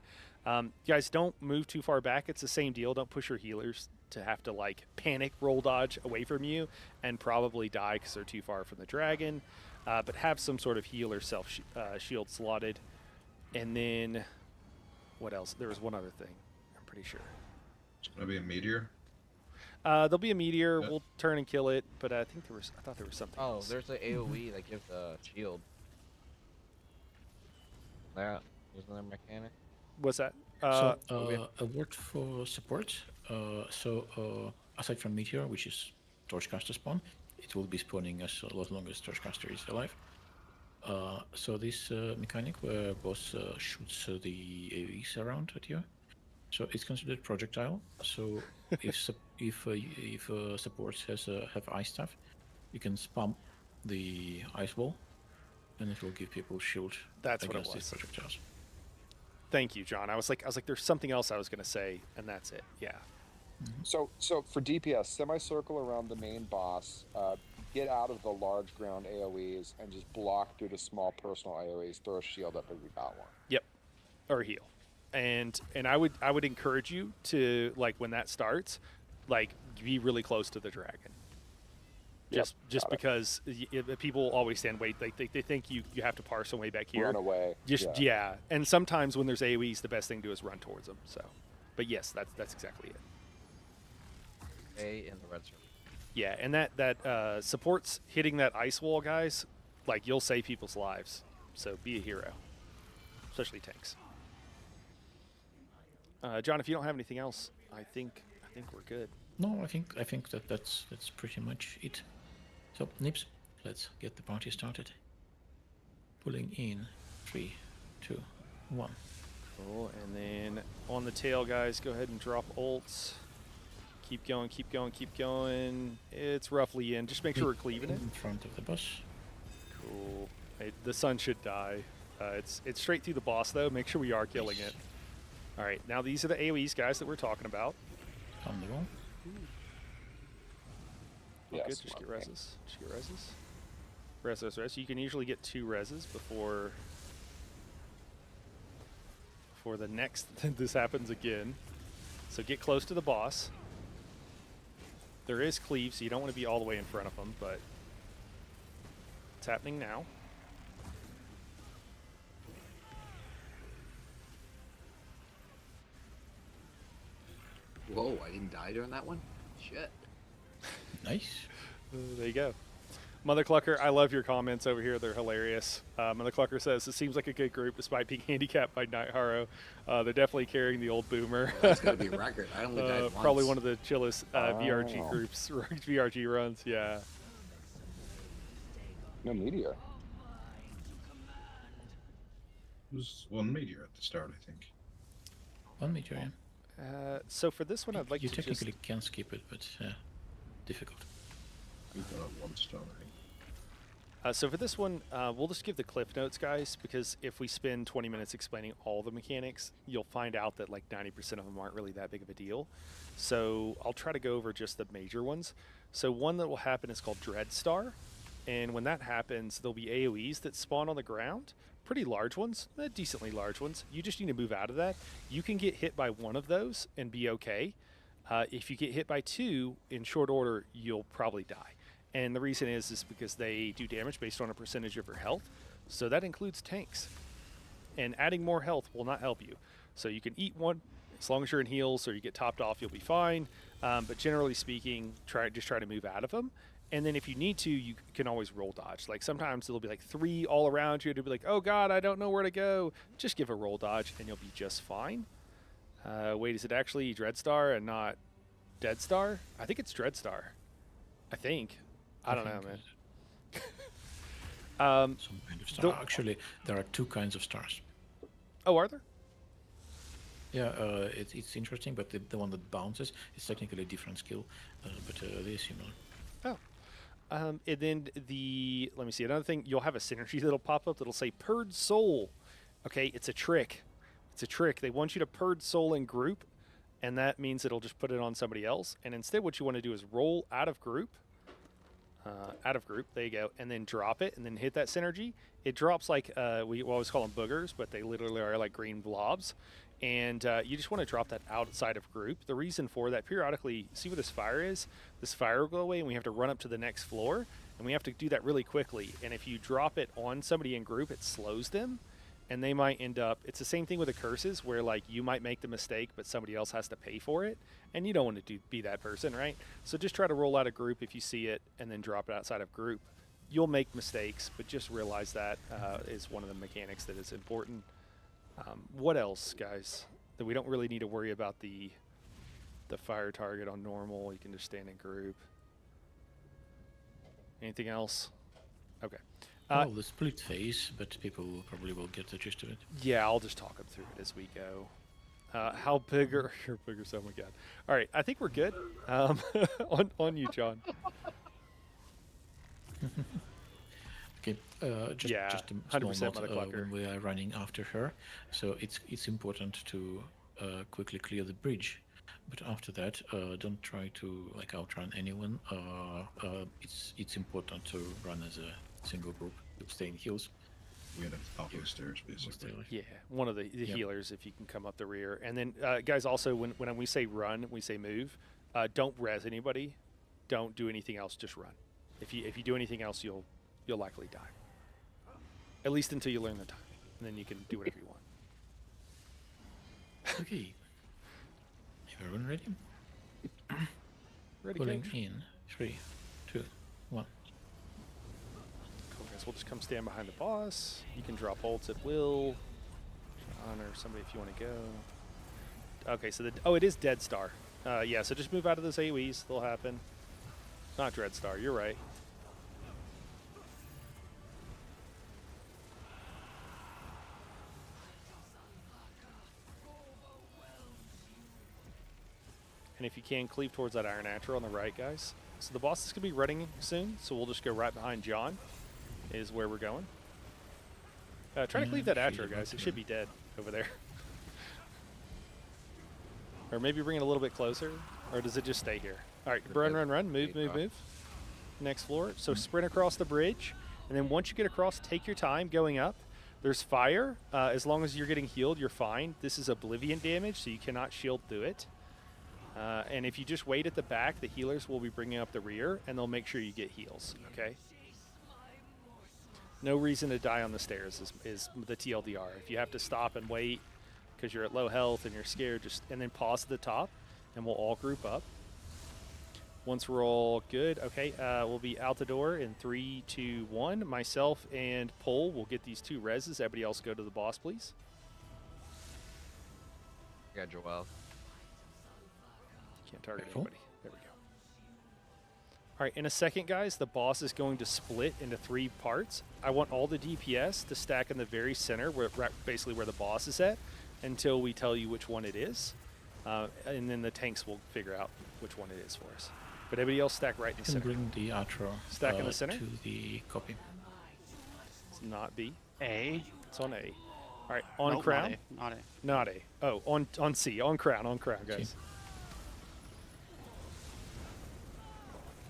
Guys, don't move too far back. It's the same deal. Don't push your healers to have to like panic roll dodge away from you and probably die because they're too far from the dragon. But have some sort of healer self shield slotted. And then what else? There was one other thing, I'm pretty sure. It's gonna be a meteor. There'll be a meteor. We'll turn and kill it, but I thought there was something else. There's an AoE that gives a shield. That isn't there a mechanic? What's that? A word for support. Aside from Meteor, which is Torchcaster spawn, it will be spawning as long as Torchcaster is alive. So this mechanic where boss shoots the AoEs around at you. So it's considered projectile. So if support have ice staff, you can spam the ice wall, and it will give people shield. That's what it against was. these projectiles. Thank you, John. I was like, there's something else I was gonna say, and that's it. Yeah. So for DPS, semicircle around the main boss, get out of the large ground AoEs, and just block through the small personal AoEs. Throw a shield up if you got one. Yep. Or heal. And I would encourage you to, like, when that starts, like, be really close to the dragon. Just because people always stand wait, like they think you have to parse them way back here. Run away. Yeah. And sometimes when there's AoEs, the best thing to do is run towards them. So, but yes, that's exactly it. A in the red circle. Yeah, and that supports hitting that ice wall, guys. Like, you'll save people's lives. So be a hero, especially tanks. John, if you don't have anything else, I think we're good. No, I think that's pretty much it. So Nips, let's get the party started. Pulling in 3, 2, 1. Cool. And then on the tail, guys, go ahead and drop ults. Keep going, keep going, keep going. It's roughly in. Just make sure we're cleaving it. In front of the boss. Cool. Hey, the sun should die. It's straight through the boss, though. Make sure we are killing it. All right. Now, these are the AoEs, guys, that we're talking about. On the wall. Yes, good. Just get reses. Just get reses. Res. You can usually get 2 reses before the next this happens again. So get close to the boss. There is cleave, so you don't want to be all the way in front of them, but it's happening now. Whoa, I didn't die during that one? Shit. Nice. There you go. Mother Clucker, I love your comments over here. They're hilarious. Mother Clucker says, it seems like a good group despite being handicapped by Night Haro. They're definitely carrying the old boomer. That's got to be a record. I only died once. Probably one of the chillest vRG groups, vRG runs, yeah. No meteor. It was 1 meteor at the start, I think. 1 meteor, yeah. So for this one, I'd like you to technically can skip it, but difficult. We got it 1 star, I think. So for this one, we'll just give the cliff notes, guys, because if we spend 20 minutes explaining all the mechanics, you'll find out that like 90% of them aren't really that big of a deal. So I'll try to go over just the major ones. So one that will happen is called Dreadstar, and when that happens, there'll be AoEs that spawn on the ground. Pretty large ones, decently large ones. You just need to move out of that. You can get hit by one of those and be okay. If you get hit by 2 in short order, you'll probably die. And the reason is because they do damage based on a percentage of your health. So that includes tanks. And adding more health will not help you. So you can eat one. As long as you're in heals or you get topped off, you'll be fine. But generally speaking, just try to move out of them. And then if you need to, you can always roll dodge. Like sometimes it'll be like 3 all around you. It'll be like, oh God, I don't know where to go. Just give a roll dodge and you'll be just fine. Wait, is it actually Dreadstar and not Deadstar? I think it's Dreadstar. I think. I don't know, man. Some kind of star. Actually, there are two kinds of stars. Oh, are there? Yeah, it's interesting, but the one that bounces is technically a different skill, but they're similar. Oh. And then let me see, another thing, you'll have a synergy that'll pop up that'll say Purge Soul. Okay, it's a trick. It's a trick. They want you to Purge Soul in group, and that means it'll just put it on somebody else. And instead what you want to do is roll out of group. There you go, and then drop it, and then hit that synergy. It drops like, we always call them boogers, but they literally are like green blobs. And you just want to drop that outside of group. The reason for that, periodically, see where this fire is? This fire will go away, and we have to run up to the next floor, and we have to do that really quickly. And if you drop it on somebody in group, it slows them, and they might end up, it's the same thing with the curses, where like you might make the mistake, but somebody else has to pay for it, and you don't want to be that person, right? So just try to roll out of group if you see it, and then drop it outside of group. You'll make mistakes, but just realize that is one of the mechanics that is important. What else, guys? That we don't really need to worry about the fire target on normal. You can just stand in group. Anything else? Okay. Well, the split phase, but people probably will get the gist of it. Yeah, I'll just talk them through it as we go. How big are your boogers? Oh my god! All right, I think we're good. On you, John. Okay, just a small note when we are running after her. So it's important to quickly clear the bridge, but after that, don't try to like outrun anyone. It's important to run as a single group to stay in heals. We had a top of the stairs, basically. Yeah, one of the healers if you can come up the rear. And then, guys, also when we say run, we say move. Don't res anybody. Don't do anything else. Just run. If you do anything else, you'll likely die. At least until you learn the timing, and then you can do whatever you want. Okay. Everyone ready? Ready, Pulling Coach? in 3, 2, 1. Cool, guys. We'll just come stand behind the boss. You can drop ults at will. John or somebody if you want to go. Okay, so it is Dead Star. Yeah, so just move out of those AoEs. They'll happen. Not Dread Star. You're right. And if you can, cleave towards that Iron Natural on the right, guys. So the boss is going to be running soon, so we'll just go right behind John, is where we're going. Try to cleave that Atro, guys. It should be dead over there. Or maybe bring it a little bit closer, or does it just stay here? All right, run, move. Next floor. So sprint across the bridge, and then once you get across, take your time going up. There's fire. As long as you're getting healed, you're fine. This is Oblivion damage, so you cannot shield through it. And if you just wait at the back, the healers will be bringing up the rear, and they'll make sure you get heals, okay? No reason to die on the stairs is the TLDR. If you have to stop and wait because you're at low health and you're scared, and then pause at the top, and we'll all group up. Once we're all good, okay, we'll be out the door in 3, 2, 1. Myself and Pole will get these 2 reses. Everybody else go to the boss, please. I got Joel. Can't target anybody. There we go. All right, in a second, guys, the boss is going to split into 3 parts. I want all the DPS to stack in the very center, basically where the boss is at, until we tell you which one it is. And then the tanks will figure out which one it is for us. But everybody else stack right in the center. Bring the Atro stack in the center to the copy. It's not B. A. It's on A. All right, on nope, crown. Not A. Not A. Oh, on C. On crown, guys. C.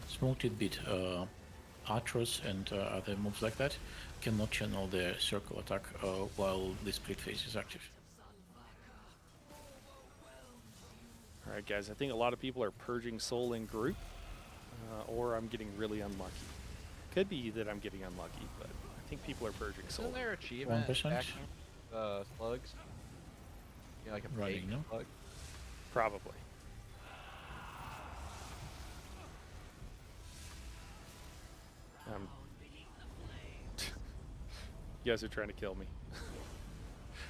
Small tidbit, Atros and other mobs like that cannot channel their circle attack while the split phase is active. Alright guys, I think a lot of people are purging soul in group, or I'm getting really unlucky. Could be that I'm getting unlucky, but I think people are purging soul. Isn't there achievement 1%? action, slugs? You know, like a Running, no? slug? Probably. You guys are trying to kill me.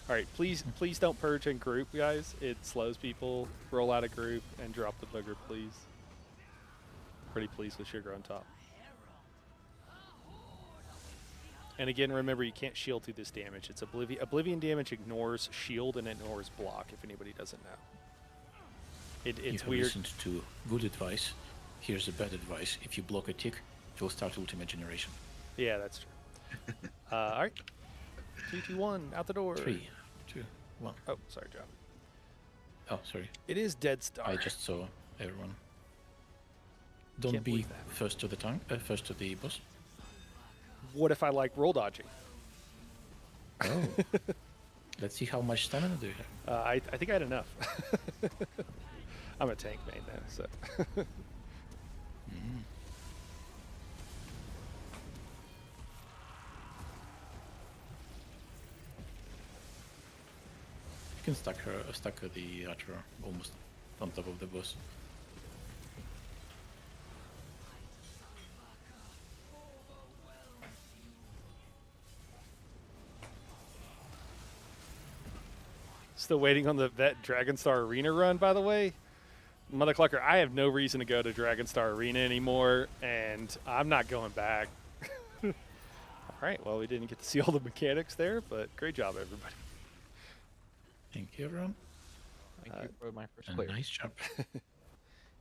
Alright, please don't purge in group, guys. It slows people. Roll out of group and drop the booger, please. Pretty pleased with sugar on top. And again, remember, you can't shield through this damage. It's Oblivion damage ignores shield and ignores block, if anybody doesn't know. It's you weird. Listened to good advice. Here's a bad advice. If you block a tick, it will start ultimate generation. Yeah, that's true. All right. 3, 2, 1, out the door. 3, 2, 1. Oh, sorry, John. Oh, sorry. It is Dead Star. I just saw everyone. Don't Can't be believe that. first to the tank, first to the boss. What if I like roll dodging? Oh. Let's see how much stamina do you have. I think I had enough. I'm a tank main though, so. You can stack the archer almost on top of the boss. Still waiting on the vet Dragonstar Arena run, by the way. Mother Clucker, I have no reason to go to Dragonstar Arena anymore, and I'm not going back. All right, well, we didn't get to see all the mechanics there, but great job, everybody. Thank you, everyone. Thank you for my first And clear. nice job.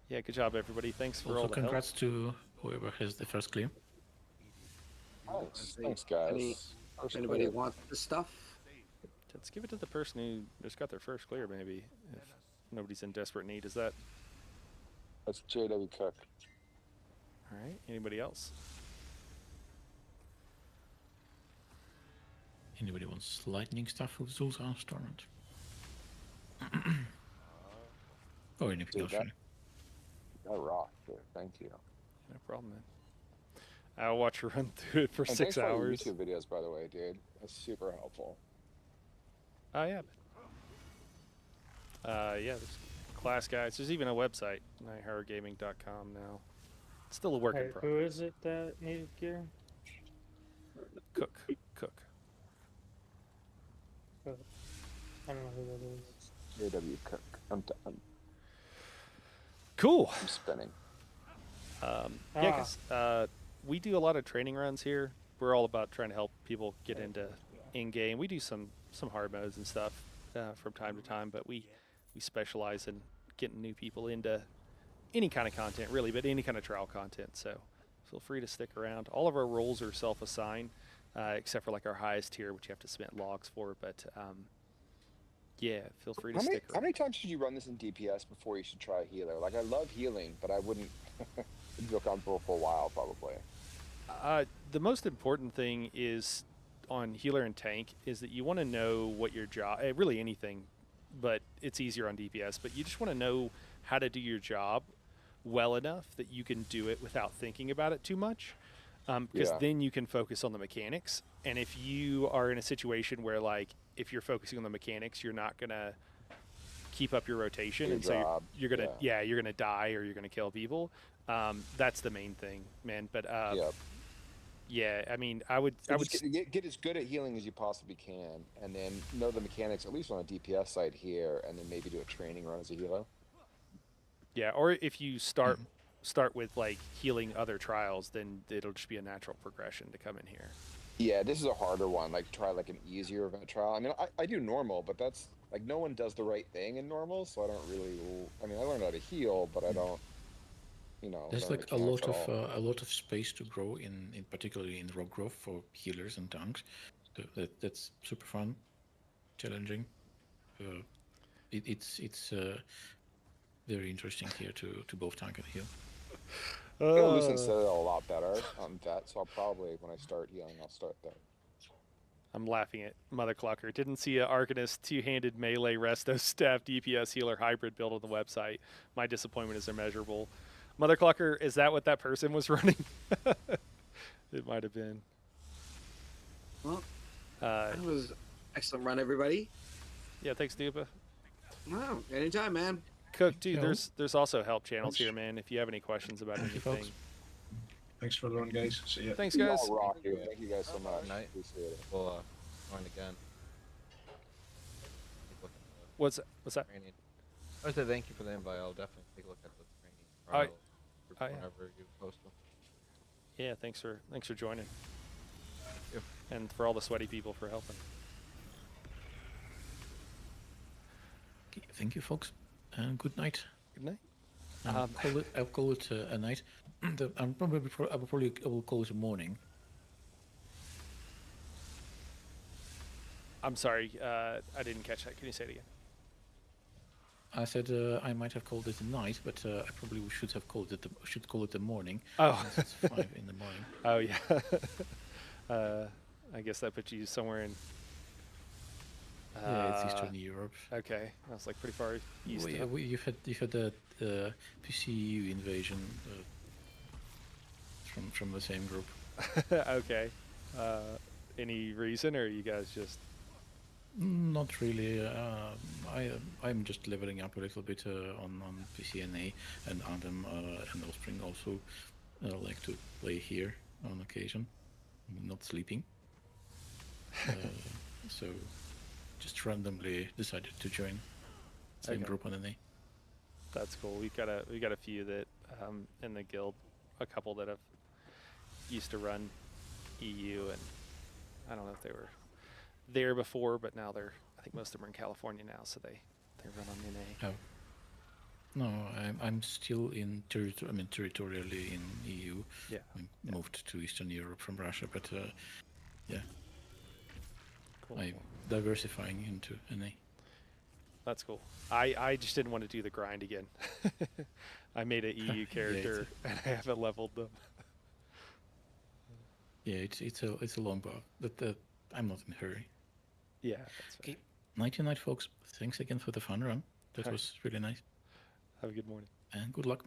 Yeah, good job, everybody. Thanks for Also, all the help. congrats to whoever has the first clear. Nice. Thanks, guys. If anybody wants this stuff, Let's give it to the person who just got their first clear, maybe, if nobody's in desperate need. Is that That's JW Cook. all right? Anybody else? Anybody wants lightning stuff with Zul'Far's Torment? Or anything Dude, else, that- really. That rocked there. Thank you. No problem, man. I'll watch you run through it for And 6 thanks for all your hours. YouTube videos, by the way, dude. That's super helpful. Oh yeah. Yeah, there's class guides. There's even a website, nighthorrorgaming.com now. It's still a work in Hey, progress. who is it that needed gear? Cook. I don't know who that is. JW Cook. I'm done. Cool. I'm spinning. Yeah, 'cause we do a lot of training runs here. We're all about trying to help people get into in-game. We do some hard modes and stuff from time to time, but we specialize in getting new people into any kind of content, really, but any kind of trial content. So feel free to stick around. All of our roles are self-assigned, except for like our highest tier, which you have to submit logs for. But yeah, feel free to stick How around. many times should you run this in DPS before you should try a healer? Like, I love healing, but I wouldn't feel comfortable for a while, probably. The most important thing is on healer and tank is that you want to know what your job, really anything, but it's easier on DPS, but you just want to know how to do your job well enough that you can do it without thinking about it too much, because then you can focus on the mechanics. And if you are in a situation where, like, if you're focusing on the mechanics, you're not going to keep up your rotation, Your and so job, you're going to, you're going to die or you're going to kill people. That's the main thing, man. But yeah, I mean, I would get as good at healing as you possibly can, and then know the mechanics, at least on a DPS side here, and then maybe do a training run as a healer. Yeah, or if you start with like healing other trials, then it'll just be a natural progression to come in here. Yeah, this is a harder one. Like, try like an easier event trial. I mean, I do normal, but that's like no one does the right thing in normal, so I don't really. I mean, I learned how to heal, but I don't. You know, There's learn like a mechanics lot at of all. a lot of space to grow in particularly in rock growth for healers and tanks. So that's super fun, challenging. It's very interesting here to both tank and heal. Lucent said it a lot better on vet, so I'll probably when I start healing, I'll start there. I'm laughing at Mother Clucker. Didn't see a Arcanist two-handed melee resto staff DPS healer hybrid build on the website. My disappointment is immeasurable. Mother Clucker, is that what that person was running? It might have been. Well, that was excellent run, everybody. Yeah, thanks, Dupa. Wow, anytime, man. Cook, dude, Yeah. there's also help channels Thanks. here, man. If you have any questions about Thank you, anything. folks. Thanks for the run, guys. See ya. Thanks, You guys. all rock, dude. Thank you guys so much. Night. Appreciate it. We'll join again. Take a look at What's that? the training. I would say thank you for the invite. I'll definitely take a look at the training Alright. trial Oh, yeah. whenever you post them. Yeah, thanks for joining. Thank you. and for all the sweaty people for helping. Okay, thank you, folks, and good night. Good night. I'll call it a night. I will call it a morning. I'm sorry, I didn't catch that. Can you say it again? I said I might have called it a night, but I probably should have called it. Should call it a morning. Oh, it's 5 in the morning. Oh yeah. I guess that puts you somewhere in. Yeah, it's Eastern Europe. Okay, that's like pretty far east. Well, yeah, you've had that PCU invasion from the same group. Okay. Any reason, or you guys just? Not really. I'm just leveling up a little bit on PCNA, and Adam and Offspring also like to play here on occasion, not sleeping. So just randomly decided to join same group on NA. That's cool. We got a few that in the guild, a couple that have used to run EU, and I don't know if they were there before, but now I think most of them are in California now, so they run on NA. Oh. No, I'm still in territorially in EU. Yeah. I moved to Eastern Europe from Russia, but yeah. Cool. I'm diversifying into NA. That's cool. I just didn't want to do the grind again. I made an EU character and I haven't leveled them. Yeah, it's a long bow, but I'm not in a hurry. Yeah, that's okay. Nighty night, folks. Thanks again for the fun run. That was really nice. Have a good morning. And good luck.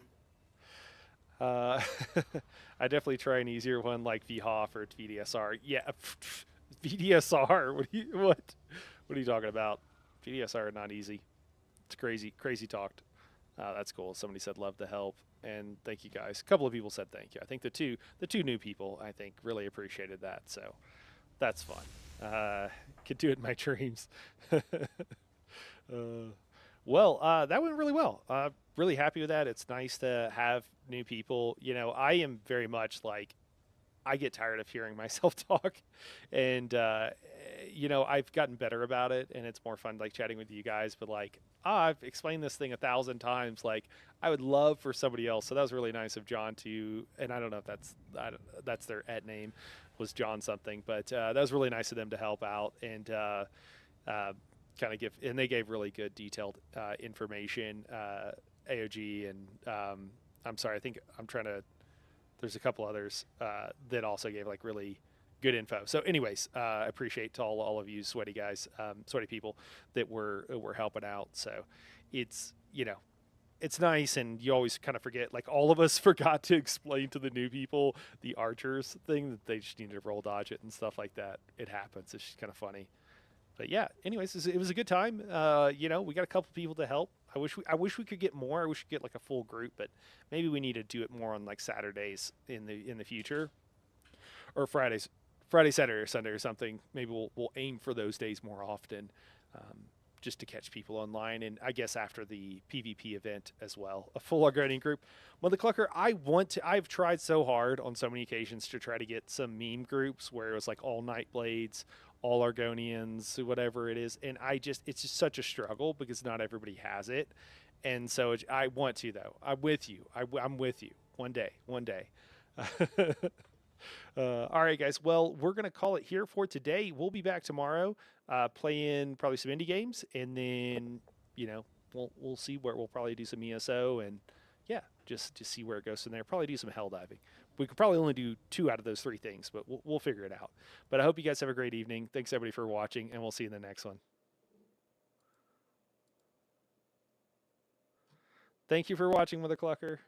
I definitely try an easier one like VHOF or VDSR. Yeah, VDSR. What are you talking about? VDSR are not easy. It's crazy talked. That's cool. Somebody said love the help, and thank you guys. A couple of people said thank you. I think the two new people I think really appreciated that. So that's fun. Could do it in my dreams. Well, that went really well. Really happy with that. It's nice to have new people. You know, I am very much like, I get tired of hearing myself talk, and you know, I've gotten better about it, and it's more fun like chatting with you guys. But like, I've explained this thing 1,000 times. Like, I would love for somebody else. So that was really nice of John to, and I don't know if that's their @ name, was John something, but that was really nice of them to help out and kind of give, and they gave really good detailed information. AOG and I'm sorry, I think there's a couple others that also gave like really good info. So anyways, I appreciate to all of you sweaty guys, sweaty people that were helping out. So it's, you know, it's nice, and you always kind of forget, like all of us forgot to explain to the new people the archers thing, that they just needed to roll dodge it and stuff like that. It happens. It's just kind of funny. But yeah, anyways, it was a good time. You know, we got a couple people to help. I wish we could get more. I wish we could get like a full group, but maybe we need to do it more on like Saturdays in the future, or Friday, Saturday, or Sunday or something. Maybe we'll aim for those days more often, just to catch people online. And I guess after the PvP event as well, a full Arcanist group. Mother Clucker, I've tried so hard on so many occasions to try to get some meme groups where it was like all Nightblades, all Argonians, whatever it is, and it's just such a struggle because not everybody has it, and so I want to, though. I'm with you. I'm with you. One day. All right, guys. Well, we're gonna call it here for today. We'll be back tomorrow, playing probably some indie games, and then you know we'll see where we'll probably do some ESO, and yeah, just to see where it goes from there. Probably do some hell diving. We could probably only do 2 out of those 3 things, but we'll figure it out. But I hope you guys have a great evening. Thanks, everybody, for watching, and we'll see you in the next one. Thank you for watching, Mother Clucker.